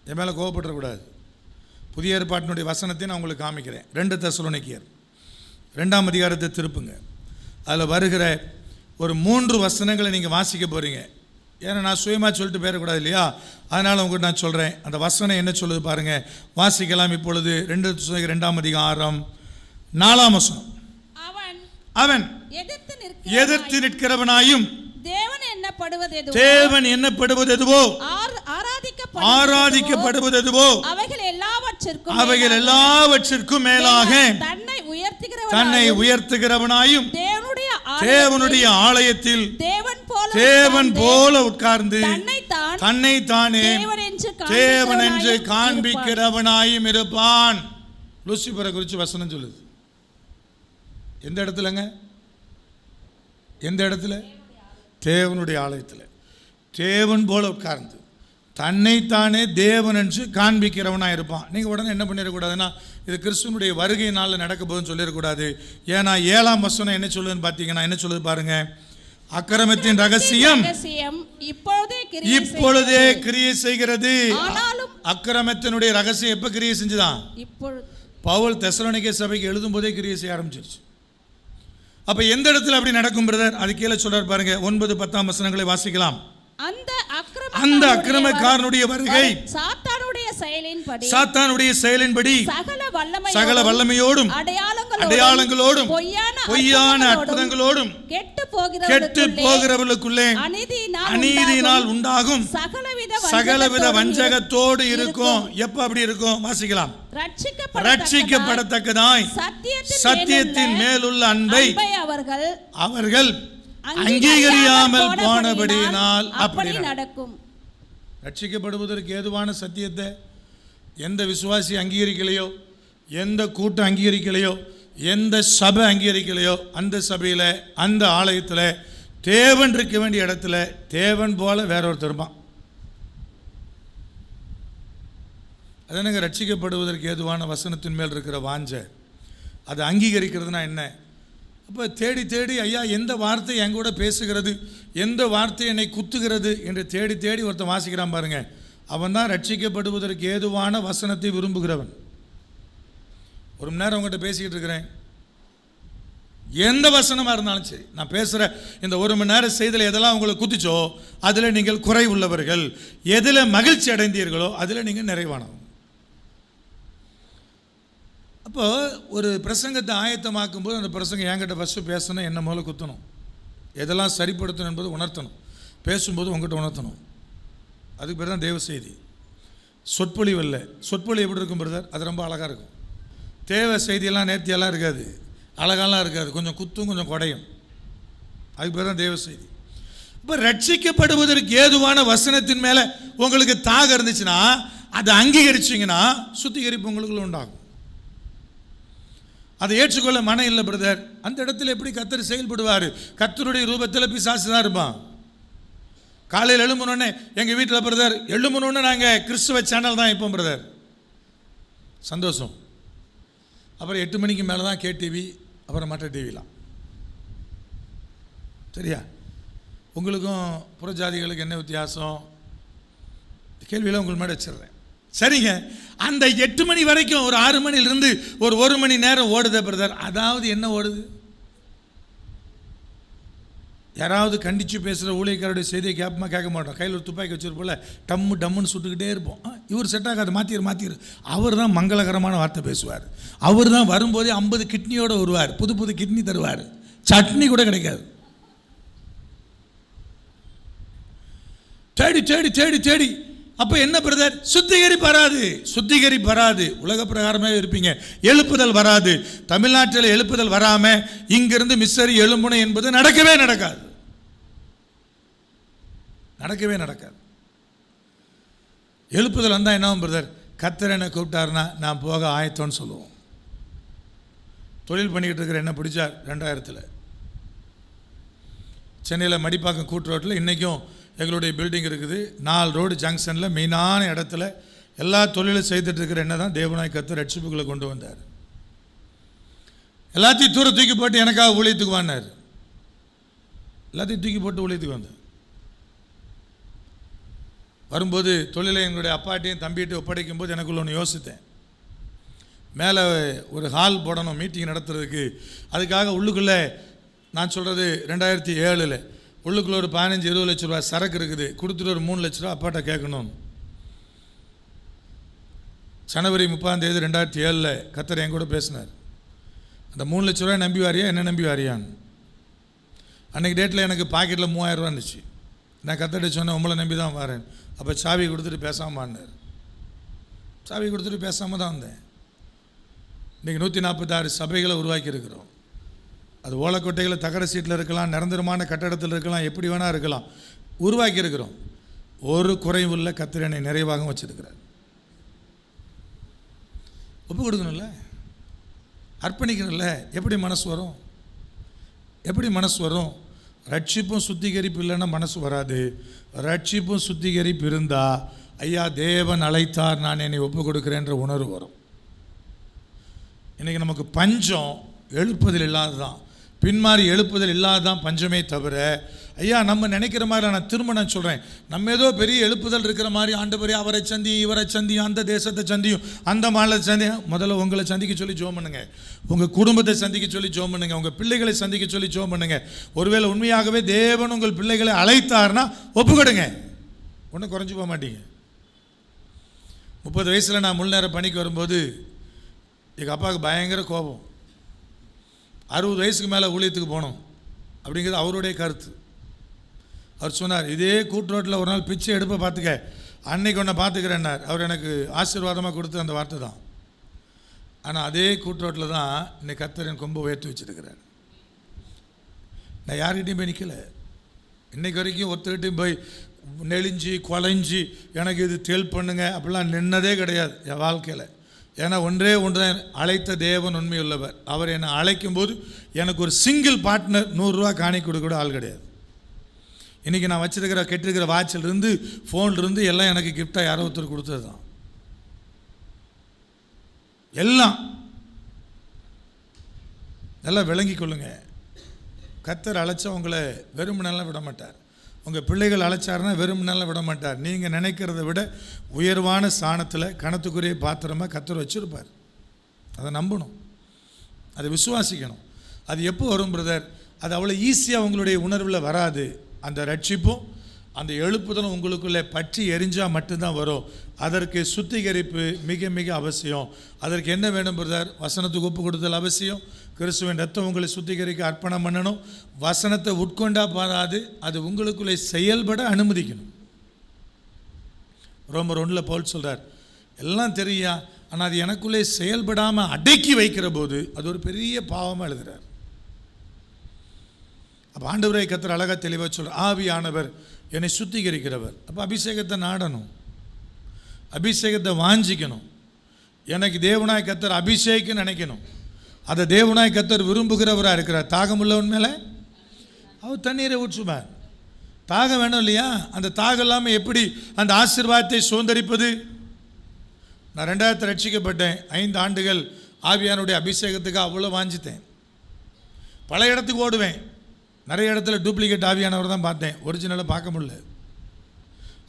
என் மேலே கோவப்படக்கூடாது. புதிய ஏற்பாட்டினுடைய வசனத்தை நான் உங்களுக்கு காமிக்கிறேன். 2 தெசலோனிக்கேயர் 2ஆம் அதிகாரத்தை திருப்புங்க. அதில் வருகிற ஒரு 3 வசனங்களை நீங்கள் வாசிக்க போகிறீங்க. ஏன்னா நான் சுயமாக சொல்லிட்டு போயிடக்கூடாது இல்லையா? அதனால் உங்கள்கிட்ட நான் சொல்கிறேன். அந்த வசனம் என்ன சொல்லுது பாருங்கள், வாசிக்கலாம் இப்பொழுது. 2 தெசலோனிக்கேயர் 2ஆம் அதிகாரம் 4ஆம் வசனம். அவன் எதிர்த்து நிற்கிறவனாயும் தேவன் என்னப்படுவது எதுவோ, ஆராதிக்கப்படுவது எதுவோ, அவைகள் எல்லாவற்றிற்கும் மேலாக தன்னை உயர்த்துகிறவனாயும் தேவனுடைய ஆலயத்தில் தேவன் போல உட்கார்ந்து தன்னைத்தானே தேவன் என்று காண்பிக்கிறவனாயும் இருப்பான். லூசிபரை குறித்து வசனம் சொல்லுது. எந்த இடத்துலங்க? எந்த இடத்துல? தேவனுடைய ஆலயத்தில் தேவன் போல உட்கார்ந்து தன்னைத்தானே தேவன் என்று காண்பிக்கிறவனாக இருப்பான். நீங்கள் உடனே என்ன பண்ணிடக்கூடாதுன்னா, இது கிறிஸ்துவனுடைய வருகை நாளில் நடக்க போகுதுன்னு சொல்லிடக்கூடாது. ஏன்னா 7ஆம் வசனம் என்ன சொல்லுதுன்னு பார்த்தீங்கன்னா, என்ன சொல்லுது பாருங்க, அக்கிரமத்தின் ரகசியம் இப்பொழுதே கிரியை செய்கிறது. அக்கிரமத்தினுடைய ரகசியம் எப்போ கிரியை செஞ்சுதான்? பவுல் தெசலோனிக்கே சபைக்கு எழுதும் போதே கிரியை செய்ய ஆரம்பிச்சிருச்சு. அப்ப எந்த இடத்துல அப்படி நடக்கும் பிரதர்? அது கீழே சொல்றார் பாருங்க, 9, 10ஆம் வசனங்களை வாசிக்கலாம். அந்த அக்கிரமக்காரனுடைய வருகை சாத்தானுடைய செயலின்படி சகல வல்லமையோடும் அடையாளங்களோடும் பொய்யான அற்புதங்களோடும் கெட்டு போகிறவர்களுக்குள்ளே அநீதியினால் உண்டாகும் சகலவித வஞ்சகத்தோடு இருக்கும். எப்ப அப்படி இருக்கும்? வாசிக்கலாம். ரட்சிக்கப்படத்தக்கதாய் சத்தியத்தின் மேலுள்ள அன்பை அவர்கள் அங்கீகரியாமல் போனபடியினால் அப்படி நடக்கும். ரட்சிக்கப்படுவதற்கு ஏதுவான சத்தியத்தை எந்த விசுவாசி அங்கீகரிக்கலையோ, எந்த கூட்டம் அங்கீகரிக்கலையோ, எந்த சபை அங்கீகரிக்கலையோ, அந்த சபையில் அந்த ஆலயத்தில் தேவன் இருக்க வேண்டிய இடத்துல தேவன் போல வேற ஒருத்தர் இருப்பான். அதனங்க ரட்சிக்கப்படுவதற்கு ஏதுவான வசனத்தின் மேல் இருக்கிற வாஞ்சை, அதை அங்கீகரிக்கிறதுனா என்ன? அப்போ தேடி தேடி ஐயா எந்த வார்த்தை என் கூட பேசுகிறது, எந்த வார்த்தை என்னை குத்துகிறது என்று தேடி தேடி ஒருத்தன் வாசிக்கிறான் பாருங்க, அவன் தான் ரட்சிக்கப்படுவதற்கு ஏதுவான வசனத்தை விரும்புகிறவன். ஒரு மணி நேரம் உங்கள்கிட்ட பேசிக்கிட்டு இருக்கிறேன், எந்த வசனமாக இருந்தாலும் சரி, நான் பேசுகிற இந்த 1 மணி நேரம் செய்தியில் எதெல்லாம் உங்களை குத்துச்சோ அதில் நீங்கள் குறை உள்ளவர்கள், எதில் மகிழ்ச்சி அடைந்தீர்களோ அதில் நீங்கள் நிறைவானவங்க. அப்போ ஒரு பிரசங்கத்தை ஆயத்தமாக்கும் போது அந்த பிரசங்கம் என்கிட்ட ஃபஸ்ட்டு பேசணும், என்ன முதல்ல குத்தணும், எதெல்லாம் சரிப்படுத்தணும் என்பது உணர்த்தணும், பேசும்போது உங்கள்கிட்ட உணர்த்தணும். அதுக்கு பேர் தான் தேவ செய்தி. சொற்பொழிவு இல்லை. சொற்பொழிவு எப்படி இருக்கும் பிரதர்? அது ரொம்ப அழகாக இருக்கும். தேவ செய்தியெல்லாம் நேர்த்தியெல்லாம் இருக்காது, அழகாலாம் இருக்காது, கொஞ்சம் குத்தும் கொஞ்சம் குடையும். அதுக்கு பேர் தான் தேவ செய்தி. இப்போ ரட்சிக்கப்படுவதற்கு ஏதுவான வசனத்தின் மேலே உங்களுக்கு தாகம் இருந்துச்சுன்னா, அதை அங்கீகரிச்சிங்கன்னா சுத்திகரிப்பு உங்களுக்குள்ள உண்டாகும். அதை ஏற்றுக்கொள்ள மனம் இல்லை பிரதர். அந்த இடத்துல எப்படி கர்த்தர் செயல்படுவார்? கர்த்தருடைய ரூபத்தில் பிசாசு தான் இருப்பான். காலையில் எழும்புனோடனே எங்கள் வீட்டில் பிரதர் எழும்புனோடனே நாங்கள் கிறிஸ்துவ சேனல் தான் இப்போ பிரதர், சந்தோஷம். அப்புறம் 8 மணிக்கு மேலே தான் கேடிவி, அப்புறம் மற்ற டிவிலாம். சரியா? உங்களுக்கும் புறஜாதிகளுக்கு என்ன வித்தியாசம்? கேள்வியில் உங்களுக்கு மேலே வச்சிடுறேன். சரிங்க, அந்த 8 மணி வரைக்கும் ஒரு 6 மணிலிருந்து ஒரு 1 மணி நேரம் ஓடுதே பிரதர். அதாவது என்ன ஓடுது? யாராவது கண்டித்து பேசுகிற ஊழியக்காரருடைய செய்தியை கேட்க மாட்டோம். கையில் ஒரு துப்பாக்கி வச்சுருப்போல டம்மு டம்முன்னு சுட்டுக்கிட்டே இருப்போம். இவர் செட் ஆகாது, மாற்றிடு. அவர் தான் மங்களகரமான வார்த்தை பேசுவார். அவர் தான் வரும்போதே 50 கிட்னியோடு வருவார், புது கிட்னி தருவார், சட்னி கூட கிடைக்காது. தேடி தேடி தேடி தேடி அப்போ என்ன பிரதர்? சுத்திகரிப்பு வராது. உலக பிரகாரமே இருப்பீங்க, எழுப்புதல் வராது. தமிழ்நாட்டில் எழுப்புதல் வராமல் இங்கிருந்து மிஸ்ஸரி எழும்பணும் என்பது நடக்கவே நடக்காது. எழுப்புதல் வந்தால் என்ன பிரதர்? கர்த்தர் என்ன கூப்பிட்டாருன்னா நான் போக ஆயத்தம்னு சொல்லுவோம். தொழில் பண்ணிக்கிட்டு இருக்கிற என்ன பிடிச்சார் 2000 சென்னையில் மடிப்பாக்கம் கூட்டு ரோட்டில் இன்றைக்கும் எங்களுடைய பில்டிங் இருக்குது. 4 ரோடு ஜங்ஷனில் மெயினான இடத்துல எல்லா தொழிலும் செய்துட்டு இருக்கிற என்ன தான் தேவனாய் கர்த்தர் ரட்சிப்புகளை கொண்டு வந்தார். எல்லாத்தையும் தூக்கி போட்டு எனக்காக ஊழியத்துக்கு வாங்கினார். எல்லாத்தையும் தூக்கி போட்டு ஊழியத்துக்கு வந்தார். வரும்போது தொழிலை எங்களுடைய அப்பாட்டையும் தம்பிகிட்டையும் ஒப்படைக்கும் போது எனக்குள்ள ஒன்று யோசித்தேன். மேலே ஒரு ஹால் போடணும் மீட்டிங் நடத்துறதுக்கு. அதுக்காக உள்ளுக்குள்ளே நான் சொல்கிறது 2007 உள்ளுக்குள்ளே ஒரு 15-20 லட்ச ரூபா சரக்கு இருக்குது, கொடுத்துட்டு ஒரு 3 லட்ச ரூபா அப்பாட்ட கேட்கணும். ஜனவரி 30 2007 கர்த்தர் என் கூட பேசினார். அந்த 3 லட்ச ரூபாய் நம்பி வாரியா, என்ன நம்பி வாரியான்னு. அன்றைக்கி டேட்டில் எனக்கு பாக்கெட்டில் 3000 ரூபா இருந்துச்சு. நான் கர்த்தர்கிட்ட சொன்னேன், உங்களை நம்பி தான் வரேன். அப்போ சாவி கொடுத்துட்டு பேசாமான்னார். சாவி கொடுத்துட்டு பேசாமல் தான் வந்தேன். இன்றைக்கி 146 சபைகளை உருவாக்கி இருக்கிறோம். அது ஓலக்கொட்டைகளை தகர சீட்டில் இருக்கலாம், நிரந்தரமான கட்டடத்தில் இருக்கலாம், எப்படி வேணால் இருக்கலாம், உருவாக்கி இருக்கிறோம். ஒரு குறைவுள்ள கர்த்தர் என்னை நிறைவாக வச்சிருக்கிறார். ஒப்பு கொடுக்கணும்ல, அர்ப்பணிக்கணும்ல. எப்படி மனசு வரும்? ரட்சிப்பும் சுத்திகரிப்பு இல்லைன்னா மனசு வராது. ரட்சிப்பும் சுத்திகரிப்பு இருந்தால் ஐயா தேவன் அழைத்தார், நான் என்னை ஒப்பு கொடுக்குறேன்ற உணர்வு வரும். இன்றைக்கி நமக்கு பஞ்சம் எழுப்புதல் இல்லாததான், பின்மாறி எழுப்புதல் இல்லாததான் பஞ்சமே தவிர, ஐயா நம்ம நினைக்கிற மாதிரி. நான் திரும்ப நான் சொல்கிறேன், நம்ம ஏதோ பெரிய எழுப்புதல் இருக்கிற மாதிரி ஆண்டவரே அவரை சந்தியும் இவரை சந்தியும் அந்த தேசத்தை சந்தியும் அந்த மாநிலத்தை சந்தியும். முதல்ல உங்களை சந்திக்க சொல்லி ஜெபம் பண்ணுங்க, உங்கள் குடும்பத்தை சந்திக்க சொல்லி ஜெபம் பண்ணுங்க, உங்கள் பிள்ளைகளை சந்திக்க சொல்லி ஜெபம் பண்ணுங்க. ஒருவேளை உண்மையாகவே தேவன் உங்கள் பிள்ளைகளை அழைத்தார்னா ஒப்புக்கொடுங்க, ஒன்றும் குறைஞ்சி போக மாட்டீங்க. 30 வயசில் நான் முழு நேரம் பணிக்கு வரும்போது எங்கள் அப்பாவுக்கு பயங்கர கோபம். 60 வயசுக்கு மேலே ஊழியத்துக்கு போகணும் அப்படிங்கிறது அவருடைய கருத்து. அவர் சொன்னார், இதே கூட்டுரோட்டில் ஒரு நாள் பிச்சை எடுப்ப பார்த்துக்க, அன்னைக்கு ஒன்றை பார்த்துக்கிறேன்னார். அவர் எனக்கு ஆசீர்வாதமாக கொடுத்து அந்த வார்த்தை தான். ஆனால் அதே கூட்டுரோட்டில் தான் இன்னைக்கு கர்த்தர் என் கொம்பை உயர்த்தி வச்சுருக்கிறார். நான் யார்கிட்டையும் போய் நிற்கலை. இன்றைக்கு வரைக்கும் ஒருத்தர்கிட்டையும் போய் நெளிஞ்சு குலைஞ்சி எனக்கு இது தேல் பண்ணுங்க அப்படிலாம் நின்னதே கிடையாது என் வாழ்க்கையில். ஏன்னா ஒன்றே ஒன்று தான், அழைத்த தேவன் உண்மை உள்ளவர். அவர் என்னை அழைக்கும்போது எனக்கு ஒரு சிங்கிள் பார்ட்னர் 100 ரூபா காணி கொடுக்க கூட ஆள் கிடையாது. இன்றைக்கி நான் கெட்டிருக்கிற வாட்சிலிருந்து ஃபோன்லேருந்து எல்லாம் எனக்கு கிஃப்டாக யாரோ ஒருத்தர் கொடுத்தது தான். எல்லாம் நல்லா விளங்கி கொள்ளுங்க. கர்த்தர் அழைச்சா உங்களை வெறுமனெல்லாம் விட மாட்டார். உங்கள் பிள்ளைகள் அழைச்சாருன்னா வெறுமனெல்லாம் விட மாட்டார். நீங்கள் நினைக்கிறத விட உயர்வான ஸ்தானத்தில் கணத்துக்குரிய பாத்திரமாக கர்த்தர் வச்சுருப்பார். அதை நம்பணும், அதை விசுவாசிக்கணும். அது எப்போ வரும் பிரதர்? அது அவ்வளோ ஈஸியாக உங்களுடைய உணர்வில் வராது. அந்த ரட்சிப்பும் அந்த எழுப்புதலும் உங்களுக்குள்ளே பற்றி எரிஞ்சால் மட்டும்தான் வரும். அதற்கு சுத்திகரிப்பு மிக மிக அவசியம். அதற்கு என்ன வேணும் பிரதர்? வசனத்துக்கு ஒப்பு கொடுத்தல் அவசியம். கிறிஸ்துவின் ரத்தம் உங்களை சுத்திகரிக்க அர்ப்பணம் பண்ணணும். வசனத்தை உட்கொண்டா பாராது, அது உங்களுக்குள்ளே செயல்பட அனுமதிக்கணும். ரோமர் 1 பவுல் சொல்கிறார், எல்லாம் தெரியா, ஆனால் அது எனக்குள்ளே செயல்படாமல் அடக்கி வைக்கிற போது அது ஒரு பெரிய பாவமாக எழுதுகிறார். அப்போ ஆண்டவரை கர்த்தர் அழகாக தெளிவாக சொல்கிறார், ஆவியானவர் என்னை சுத்திகரிக்கிறவர். அப்போ அபிஷேகத்தை நாடணும், அபிஷேகத்தை வாஞ்சிக்கணும். எனக்கு தேவனாய் கர்த்தர் அபிஷேகம் நினைக்கணும். அதை தேவனாய் கர்த்தர் விரும்புகிறவராக இருக்கிறார். தாகம் உள்ளவன் மேலே அவர் தண்ணீரை ஊற்றுவார். தாகம் வேணும் இல்லையா? அந்த தாகம் இல்லாமல் எப்படி அந்த ஆசீர்வாதத்தை சுதந்தரிப்பது? நான் 2000 ரட்சிக்கப்பட்டேன். 5 ஆண்டுகள் ஆவியானுடைய அபிஷேகத்துக்கு அவ்வளோ வாஞ்சித்தேன். பல இடத்துக்கு ஓடுவேன். நிறைய இடத்துல டூப்ளிகேட் ஆவியானவர் தான் பார்த்தேன், ஒரிஜினலாக பார்க்க முடியல.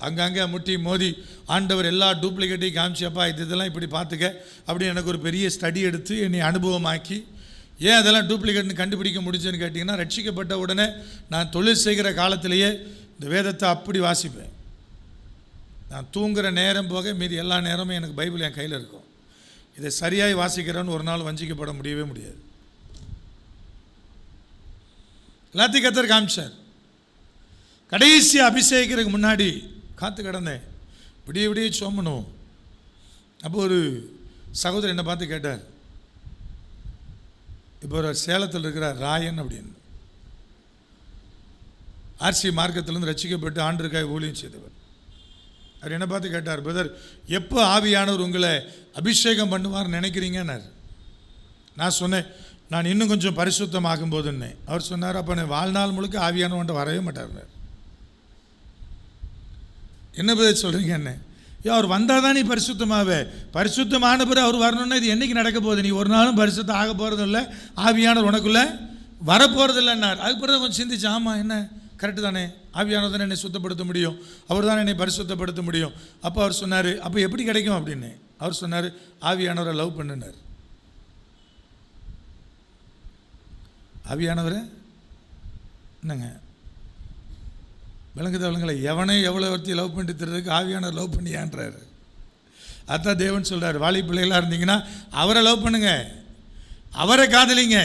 அங்கங்கே முட்டி மோதி ஆண்டவர் எல்லா டூப்ளிகேட்டையும் காமிச்சப்பா இதெல்லாம் இப்படி பார்த்துக்க அப்படின்னு எனக்கு ஒரு பெரிய ஸ்டடி எடுத்து என்னை அனுபவமாக்கி, ஏன் அதெல்லாம் டூப்ளிகேட்னு கண்டுபிடிக்க முடிஞ்சுன்னு கேட்டிங்கன்னா, ரட்சிக்கப்பட்ட உடனே நான் தொழில் செய்கிற காலத்திலேயே இந்த வேதத்தை அப்படி வாசிப்பேன். நான் தூங்குகிற நேரம் போக மீதி எல்லா நேரமும் எனக்கு பைபிள் என் கையில் இருக்கும். இதை சரியாய் வாசிக்கிறேன்னு ஒரு நாள் வஞ்சிக்கப்பட முடியவே முடியாது. எல்லாத்தையும் கர்த்தர் காமிச்சார். கடைசி அபிஷேகிக்கிறதுக்கு முன்னாடி காத்து கிடந்தேன், விடிய சோமணும். அப்போ ஒரு சகோதரர் என்னை பார்த்து கேட்டார், இப்போ ஒரு சேலத்தில் இருக்கிறார் ராயன் அப்படின்னு, ஆர்சி மார்க்கத்திலேருந்து ரட்சிக்கப்பட்டு ஆண்டிற்காய் ஊழியம் செய்தவர். அவர் என்னை பார்த்து கேட்டார், பிரதர் எப்போ ஆவியானவர் உங்களை அபிஷேகம் பண்ணுவார்னு நினைக்கிறீங்கன்னார். நான் சொன்னேன், நான் இன்னும் கொஞ்சம் பரிசுத்தமாகும் போதுன்னே. அவர் சொன்னார், அப்போ நான் வாழ்நாள் முழுக்க ஆவியானவன்ட்டு வரவே மாட்டார். என்ன பதில் சொல்கிறீங்க? என்ன அவர் வந்தால் தான் நீ பரிசுத்தமாவே, பரிசுத்தமான பிறகு அவர் வரணுன்னா இது என்றைக்கு நடக்க போகுது? நீ ஒரு நாளும் பரிசுத்தம் ஆக போகிறதும் இல்லை, ஆவியானவர் உனக்குள்ளே வரப்போகிறது இல்லைன்னார். அதுக்கு பிறகு கொஞ்சம் சிந்திச்சு, ஆமாம் என்ன கரெக்டு தானே, ஆவியானவர் தானே என்னை சுத்தப்படுத்த முடியும், அவர் தான் என்னை பரிசுத்தப்படுத்த முடியும். அப்போ அவர் சொன்னார், அப்போ எப்படி கிடைக்கும் அப்படின்னு. அவர் சொன்னார், ஆவியானவரை லவ் பண்ணுனார். ஆவியானவரை என்னங்க விளங்குதவளங்களை எவனே எவ்வளோ ஒருத்தி லவ் பண்ணிட்டு தர்றதுக்கு ஆவியானவர் லவ் பண்ணியான்றாரு. அதான் தேவன் சொல்கிறார், வாலி பிள்ளைகளாக இருந்தீங்கன்னா அவரை லவ் பண்ணுங்க, அவரை காதலிங்க.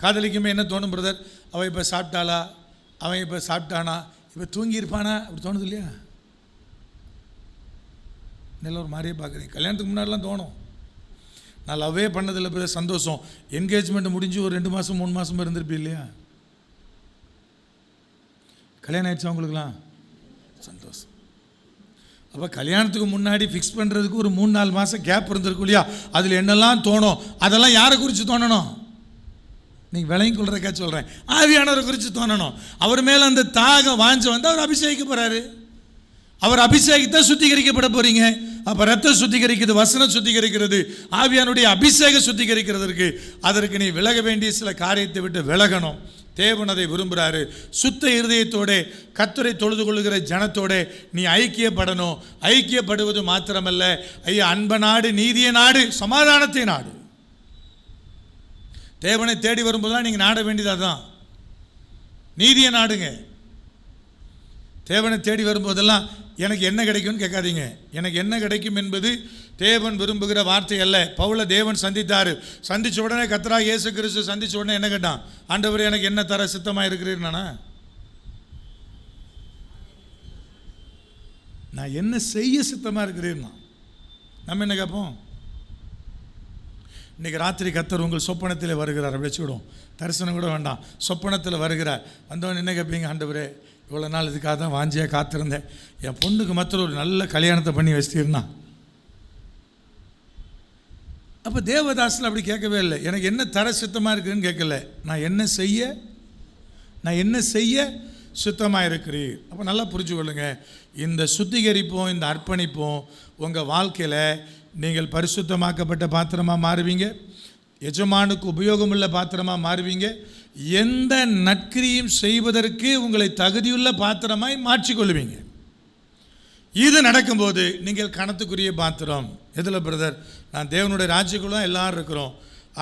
காதலிக்குமே என்ன தோணும் பிரதர்? அவன் இப்போ சாப்பிட்டாளா, அவன் இப்போ சாப்பிட்டானா, இப்போ தூங்கியிருப்பானா, அப்படி தோணுது இல்லையா? நல்ல ஒரு மாதிரியே பார்க்குறீங்க. கல்யாணத்துக்கு முன்னாடிலாம் தோணும். நான் லவ்வே பண்ணதில்லை பிரதர், சந்தோஷம். என்கேஜ்மெண்ட் முடிஞ்சு ஒரு 2 மாதம் 3 மாதம் இருந்திருப்பீ இல்லையா? கல்யாணம் ஆயிடுச்சா உங்களுக்குலாம்? சந்தோஷம். அப்போ கல்யாணத்துக்கு முன்னாடி ஃபிக்ஸ் பண்ணுறதுக்கு ஒரு 3-4 மாதம் கேப் இருந்திருக்கும் இல்லையா? அதில் என்னெல்லாம் தோணும், அதெல்லாம் யாரை குறித்து தோணணும்? நீங்கள் விளங்கி கொள்றதுக்கா சொல்கிறேன், ஆவியானவரை குறித்து தோணணும். அவர் மேலே அந்த தாகம் வாஞ்ச வந்து அவர் அபிஷேகிக்க போகிறாரு. அவர் அபிஷேகித்தா சுத்திகரிக்கப்பட போகிறீங்க. அப்போ ரத்தம் சுத்திகரிக்கிறது, வசனம் சுத்திகரிக்கிறது, ஆவியானுடைய அபிஷேகம் சுத்திகரிக்கிறதற்கு அதற்கு நீ விலக வேண்டிய சில காரியத்தை விட்டு விலகணும். தேவன் அதை விரும்புகிறாரு. சுத்த இருதயத்தோட கர்த்தரை தொழுது கொள்ளுகிற ஜனத்தோட நீ ஐக்கியப்படணும். ஐக்கியப்படுவது மாத்திரமல்ல, ஐயா அன்ப நாடு, நீதிய நாடு, சமாதானத்தை நாடு. தேவனை தேடி வரும்போதுதான் நீங்கள் நாட வேண்டியதாக தான் நீதிய நாடுங்க. தேவனை தேடி வரும்போதெல்லாம் எனக்கு என்ன கிடைக்கும்னு கேட்காதீங்க. எனக்கு என்ன கிடைக்கும் என்பது தேவன் விரும்புகிற வார்த்தை அல்ல. பவுலை தேவன் சந்தித்தார். சந்தித்த உடனே கர்த்தராகிய இயேசு கிறிஸ்து சந்தித்த உடனே என்ன கேட்டான்? ஆண்டவரே எனக்கு என்ன தர சித்தமாக இருக்கிறீர்னா, நான் என்ன செய்ய சித்தமாக இருக்கிறீர்னா. நம்ம என்ன கேட்போம்? இன்றைக்கி ராத்திரி கர்த்தர் உங்கள் சொப்பனத்தில் வருகிறார், அப்படி வச்சுக்கிடும். தரிசனம் கூட வேண்டாம், சொப்பனத்தில் வருகிறார். வந்தவன் என்ன கேட்பீங்க? ஆண்டவரே இவ்வளோ நாள் இதுக்காக தான் வாஞ்சியாக காத்திருந்தேன், என் பொண்ணுக்கு மாத்திரம் ஒரு நல்ல கல்யாணத்தை பண்ணி வச்சிட்டீர்னா. அப்போ தேவதாசில் அப்படி கேட்கவே இல்லை. எனக்கு என்ன தர சித்தமாக இருக்குதுன்னு கேட்கல, நான் என்ன செய்ய சுத்தமாக இருக்கிறீர். அப்போ நல்லா புரிஞ்சு கொள்ளுங்க. இந்த சுத்திகரிப்பும் இந்த அர்ப்பணிப்பும் உங்கள் வாழ்க்கையில் நீங்கள் பரிசுத்தமாக்கப்பட்ட பாத்திரமாக மாறுவீங்க, எஜமானுக்கு உபயோகமுள்ள பாத்திரமாக மாறுவீங்க, எந்த நற்கிரியும் செய்வதற்கு உங்களை தகுதியுள்ள பாத்திரமாய் மாற்றிக்கொள்வீங்க. இது நடக்கும்போது நீங்கள் கணத்துக்குரிய பாத்திரம். எதில் பிரதர்? நான் தேவனுடைய ராஜ்யக்குள்ள எல்லாரும் இருக்கிறோம்,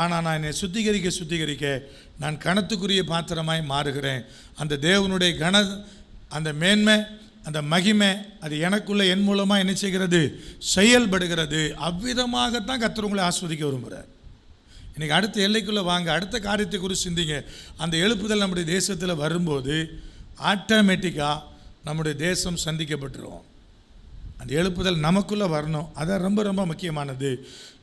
ஆனால் நான் என்னை சுத்திகரிக்க நான் கணத்துக்குரிய பாத்திரமாய் மாறுகிறேன். அந்த தேவனுடைய அந்த மேன்மை, அந்த மகிமை அது எனக்குள்ளே என் மூலமாக என்ன செய்கிறது? செயல்படுகிறது. அவ்விதமாகத்தான் கர்த்தர் உங்களை ஆஸ்வதிக்க விரும்புகிறார். இன்றைக்கி அடுத்த எல்லைக்குள்ளே வாங்க, அடுத்த காரியத்தை குறித்து சிந்திங்க. அந்த எழுப்புதல் நம்முடைய தேசத்தில் வரும்போது ஆட்டோமேட்டிக்காக நம்முடைய தேசம் சந்திக்கப்பட்டுரும். அந்த எழுப்புதல் நமக்குள்ளே வரணும். அதான் ரொம்ப ரொம்ப முக்கியமானது.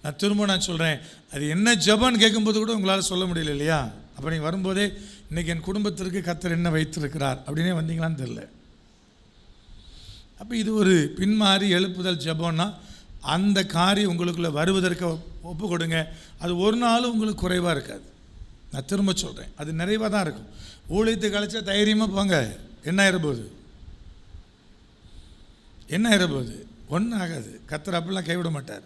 நான் திரும்ப சொல்கிறேன், அது என்ன ஜெபம்னு கேட்கும்போது கூட உங்களால் சொல்ல முடியல இல்லையா? அப்போ நீங்கள் வரும்போதே இன்றைக்கி என் குடும்பத்திற்கு கர்த்தர் என்ன வைத்திருக்கிறார் அப்படின்னே வந்தீங்களான்னு தெரில. அப்போ இது ஒரு பின்மாறி எழுப்புதல் ஜெபம்னா அந்த காரியம் உங்களுக்குள்ளே வருவதற்கு ஒப்பு கொடுங்க. அது ஒரு நாளும் உங்களுக்கு குறைவாக இருக்காது. நான் திரும்ப சொல்கிறேன், அது நிறைவாக தான் இருக்கும். ஊழியத்தை கழிச்சா தைரியமாக போங்க, என்ன ஆயிரப்போகுது? என்ன ஆயிரப்போகுது? ஒன்றும் ஆகாது. கர்த்தர் அப்படிலாம் கைவிட மாட்டார்.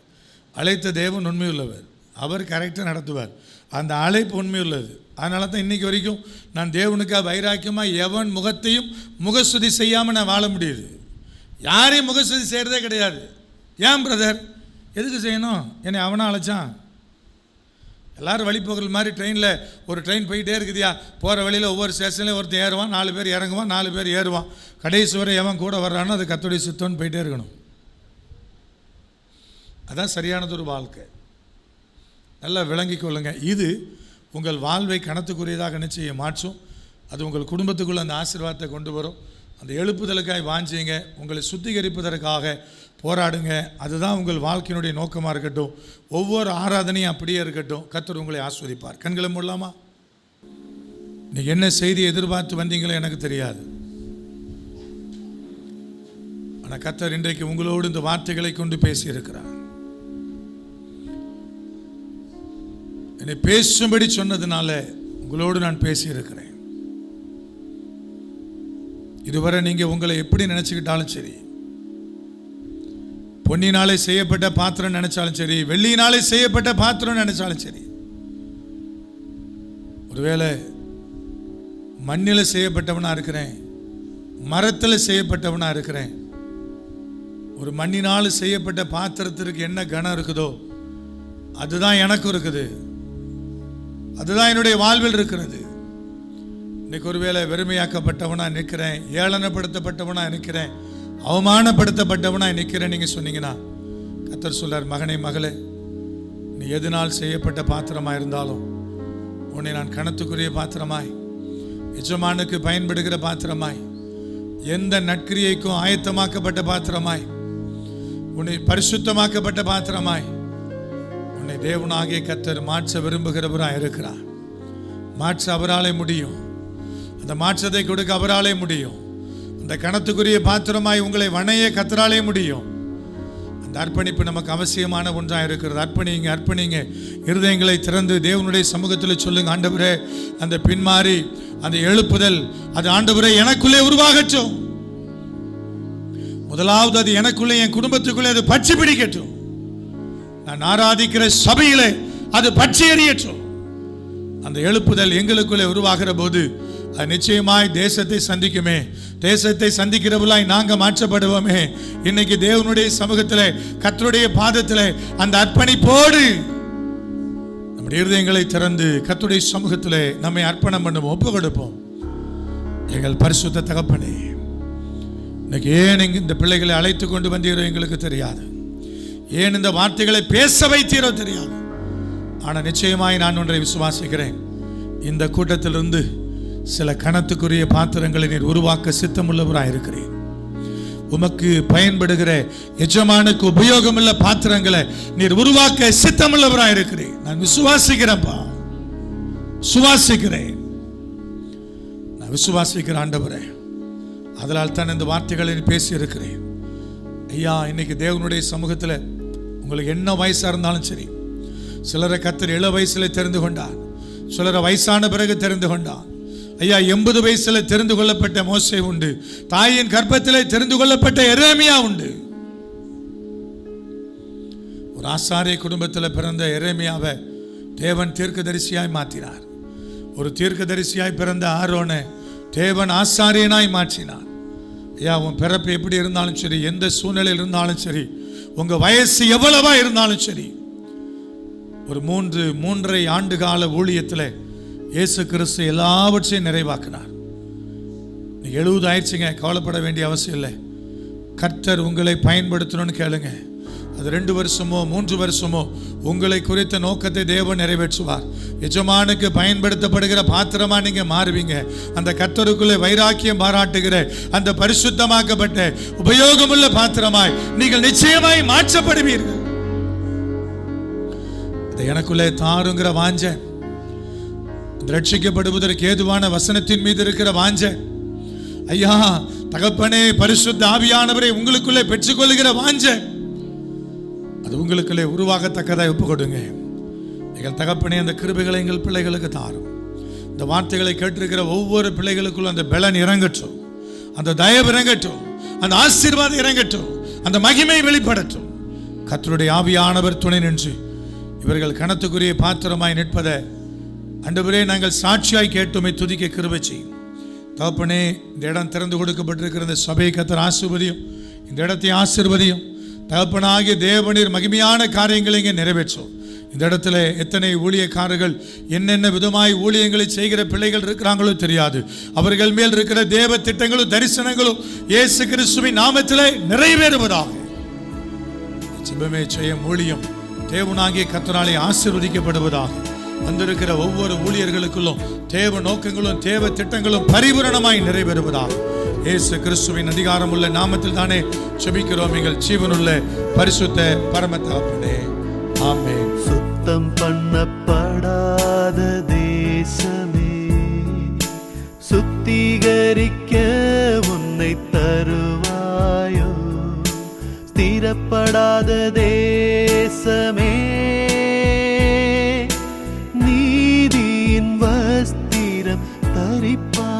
அழைத்த தேவன் உண்மையுள்ளவர், அவர் கரெக்டாக நடத்துவார். அந்த அழைப்பு உண்மையுள்ளது. அதனால தான் இன்றைக்கி வரைக்கும் நான் தேவனுக்காக வைராக்கியமாக எவன் முகத்தையும் முகஸ்துதி செய்யாமல் நான் வாழ முடியுது. யாரையும் முகஸ்துதி செய்கிறதே கிடையாது. ஏன் பிரதர்? எதுக்கு செய்யணும்? என்னை அவனா அழைச்சான். எல்லோரும் வழிபோக்கல் மாதிரி ட்ரெயினில் ஒரு ட்ரெயின் போயிட்டே இருக்குதியா, போகிற வழியில் ஒவ்வொரு ஸ்டேஷன்லேயும் ஒருத்தர் ஏறுவான், 4 பேர் இறங்குவான், 4 பேர் ஏறுவான். கடைசி வரை எவன் கூட வர்றானோ அது கர்த்தருடைய சித்தம்னு போயிட்டே இருக்கணும். அதான் சரியானது ஒரு வாழ்க்கை. நல்லா விளங்கி கொள்ளுங்க. இது உங்கள் வாழ்வை கணத்துக்குரியதாக நிச்சயம் மாற்றும். அது உங்கள் குடும்பத்துக்குள்ளே அந்த ஆசீர்வாதத்தை கொண்டு வரும். அந்த எழுப்புதலுக்காய் வாஞ்சிங்க, உங்களை சுத்திகரிப்பதற்காக போராடுங்க. அதுதான் உங்கள் வாழ்க்கையினுடைய நோக்கமாக இருக்கட்டும். ஒவ்வொரு ஆராதனையும் அப்படியே இருக்கட்டும். கர்த்தர் உங்களை ஆஸ்வதிப்பார். கண்களை மூடலாமா? நீங்கள் என்ன செய்தி எதிர்பார்த்து வந்தீங்களோ எனக்கு தெரியாது. ஆனால் கர்த்தர் இன்றைக்கு உங்களோடு இந்த வார்த்தைகளை கொண்டு பேசியிருக்கிறார். என்னை பேசும்படி சொன்னதுனால உங்களோடு நான் பேசியிருக்கிறேன். இதுவரை நீங்கள் உங்களை எப்படி நினச்சிக்கிட்டாலும் சரி, பொன்னினாலே செய்யப்பட்ட பாத்திரம் நினைச்சாலும் சரி, வெள்ளியினாலே செய்யப்பட்ட பாத்திரம் நினைச்சாலும் சரி, ஒருவேளை மண்ணில் செய்யப்பட்டவனா இருக்கிறேன், மரத்தில் செய்யப்பட்டவனா இருக்கிறேன். ஒரு மண்ணினால் செய்யப்பட்ட பாத்திரத்திற்கு என்ன கனம் இருக்குதோ அதுதான் எனக்கும் இருக்குது, அதுதான் என்னுடைய வாழ்வில் இருக்கிறது. இன்னைக்கு ஒருவேளை வெறுமையாக்கப்பட்டவனா நிற்கிறேன், ஏளனப்படுத்தப்பட்டவனா நிற்கிறேன், அவமானப்படுத்தப்பட்டவனா நிற்கிறேன் நீங்கள் சொன்னீங்கன்னா, கர்த்தர் சொல்றார், மகனே மகளே, நீ எதனால் செய்யப்பட்ட பாத்திரமாக இருந்தாலும் உன்னை நான் கணத்துக்குரிய பாத்திரமாய், எஜமானுக்கு பயன்படுகிற பாத்திரமாய், எந்த நற்கிரியைக்கும் ஆயத்தமாக்கப்பட்ட பாத்திரமாய், உன்னை பரிசுத்தமாக்கப்பட்ட பாத்திரமாய் உன்னை தேவனாகிய கர்த்தர் மாற்ற விரும்புகிறவராக இருக்கிறார். மாற்ற அவராலே முடியும். அந்த மாற்றத்தை கொடுக்க அவராலே முடியும். அந்த கணத்துக்குரிய பாத்திரமாய் உங்களை வணைய கர்த்தராலே முடியும். அந்த அர்ப்பணிப்பு நமக்கு அவசியமான ஒன்றாக இருக்கிறது. அர்ப்பணிங்க, அர்ப்பணிங்க. இருதயங்களை திறந்து தேவனுடைய சமூகத்தில் சொல்லுங்க, ஆண்டவரே, அந்த பின்மாறி அந்த எழுப்புதல் அது ஆண்டவரே எனக்குள்ளே உருவாகட்டும். முதலாவது அது எனக்குள்ளே, என் குடும்பத்துக்குள்ளே அது பற்றி பிடிக்கட்டும். நான் ஆராதிக்கிற சபையிலே அது பற்றி எறியட்டும். அந்த எழுப்புதல் எங்களுக்குள்ளே உருவாகிற போது அது நிச்சயமாய் தேசத்தை சந்திக்குமே. தேசத்தை சந்திக்கிறவர்களாய் நாங்கள் மாற்றப்படுவோமே. இன்னைக்கு தேவனுடைய சமூகத்தில், கர்த்தருடைய பாதத்தில் அந்த அர்ப்பணிப்போடு நம்முடைய இருதயங்களை திறந்து கர்த்தருடைய சமூகத்தில் நம்மை அர்ப்பணம் பண்ணுவோம், ஒப்பு கொடுப்போம். எங்கள் பரிசுத்த தகப்பனே, இன்னைக்கு ஏன் இந்த பிள்ளைகளை அழைத்து கொண்டு வந்தீரோ எங்களுக்கு தெரியாது, ஏன் இந்த வார்த்தைகளை பேச வைத்தீரோ தெரியாது. ஆனால் நிச்சயமாய் நான் ஒன்றை விசுவாசிக்கிறேன், இந்த கூட்டத்திலிருந்து சில கணத்துக்குரிய பாத்திரங்களை நீர் உருவாக்க சித்தமுள்ளவராக இருக்கிறேன். உமக்கு பயன்படுகிற, எஜமானுக்கு உபயோகமுள்ள பாத்திரங்களை நீர் உருவாக்க சித்தமுள்ளவராக இருக்கிறேன். நான் விசுவாசிக்கிறேன்ப்பா, விசுவாசிக்கிறேன், நான் விசுவாசிக்கிறேன் ஆண்டவரே. அதனால் தான் இந்த வார்த்தைகளை பேசி இருக்கிறேன். ஐயா, இன்னைக்கு தேவனுடைய சமூகத்தில் உங்களுக்கு என்ன வயசாக இருந்தாலும் சரி, சிலரை கர்த்தர் 7 வயசில் தெரிந்து கொண்டார், சிலரை வயசான பிறகு தெரிந்து கொண்டார். ஐயா, 80 வயசில் தெரிந்து கொள்ளப்பட்ட மோசே உண்டு, தாயின் கர்ப்பத்தில் தெரிந்து கொள்ளப்பட்ட எரேமியா உண்டு. ஒரு ஆசாரிய குடும்பத்தில் பிறந்த எரேமியாவை தேவன் தீர்க்கதரிசியாய் மாற்றினார். ஒரு தீர்க்கதரிசியாய் பிறந்த ஆரோனை தேவன் ஆசாரியனாய் மாற்றினார். ஐயா, உன் பிறப்பு எப்படி இருந்தாலும் சரி, எந்த சூழ்நிலையில் இருந்தாலும் சரி, உங்கள் வயசு எவ்வளவா இருந்தாலும் சரி, ஒரு 3.5 ஆண்டு கால ஊழியத்தில் இயேசு கிறிஸ்து எல்லாவற்றையும் நிறைவாக்கினார். 70 ஆயிடுச்சுங்க, கவலைப்பட வேண்டிய அவசியம் இல்லை. கர்த்தர் உங்களை பயன்படுத்தணும்னு கேளுங்க. அது 2 வருஷமோ 3 வருஷமோ உங்களை குறித்த நோக்கத்தை தேவன் நிறைவேற்றுவார். எஜமானுக்கு பயன்படுத்தப்படுகிற பாத்திரமா நீங்க மாறுவீங்க. அந்த கர்த்தருக்குள்ளே வைராக்கியம் பாராட்டுகிற அந்த பரிசுத்தமாக்கப்பட்ட உபயோகமுள்ள பாத்திரமாய் நீங்கள் நிச்சயமாய் மாற்றப்படுவீர்கள். அதை எனக்குள்ளே தாருங்கிற வாஞ்ச, ரட்சிக்கப்படுவதற்கு ஏதுவான வசனத்தின் மீது இருக்கிற வாஞ்ச, ஐயா தகப்பனே பரிசுத்த ஆவியானவரை உங்களுக்குள்ளே பெற்றுக்கொள்ளுகிற வாஞ்ச, அது உங்களுக்குள்ளே உருவாகத்தக்கதை ஒப்பு கொடுங்க. எங்கள் தகப்பனே, அந்த கிருபைகளை எங்கள் பிள்ளைகளுக்கு தாரும். இந்த வார்த்தைகளை கேட்டிருக்கிற ஒவ்வொரு பிள்ளைகளுக்குள்ள அந்த பலன் இறங்கட்டும், அந்த தயவு இறங்கட்டும், அந்த ஆசீர்வாதம் இறங்கட்டும், அந்த மகிமை வெளிப்படட்டும். கர்த்தருடைய ஆவியானவர் துணை நின்று இவர்கள் கணத்துக்குரிய பாத்திரமாய் நிற்பதை ஆண்டவரே நாங்கள் சாட்சியாய் கேட்டுமை துதிக்க கிருபை செய்யும். தகப்பனே, இந்த இடம் திறந்து கொடுக்கப்பட்டிருக்கிற இந்த சபையை கர்த்தர் ஆசீர்வதியும், இந்த இடத்தை ஆசீர்வதியும். தகப்பனாகிய தேவனீர் மகிமையான காரியங்களை இங்கே நிறைவேற்றும். இந்த இடத்துல எத்தனை ஊழியக்காரர்கள் என்னென்ன விதமாய் ஊழியங்களை செய்கிற பிள்ளைகள் இருக்கிறாங்களோ தெரியாது. அவர்கள் மேல் இருக்கிற தேவ திட்டங்களும் தரிசனங்களும் இயேசு கிறிஸ்துவின் நாமத்திலே நிறைவேறுவதாக. ஜெபமே செய்யும் ஊழியம் தேவனாகிய கர்த்தராலே ஆசீர்வதிக்கப்படுவதாக. வந்திருக்கிற ஒவ்வொரு ஊழியர்களுக்குள்ளும் தேவ நோக்கங்களும் தேவ திட்டங்களும் பரிபூரணமாய் நிறைவேறுவதாக. இயேசு கிறிஸ்துவின் அதிகாரமுள்ள நாமத்தில் தானே ஜெபிக்கிறோம் எங்கள் ஜீவனுள்ள பரிசுத்த பரம தகப்பனே, ஆமென். சுத்தம் பண்ணப்படாத தேசமே, சுத்திகரிக்க உன்னை தருவாயோ? ஸ்திரப்படாத தேசமே, நீதியின் வஸ்திரம் தரிப்பாய்.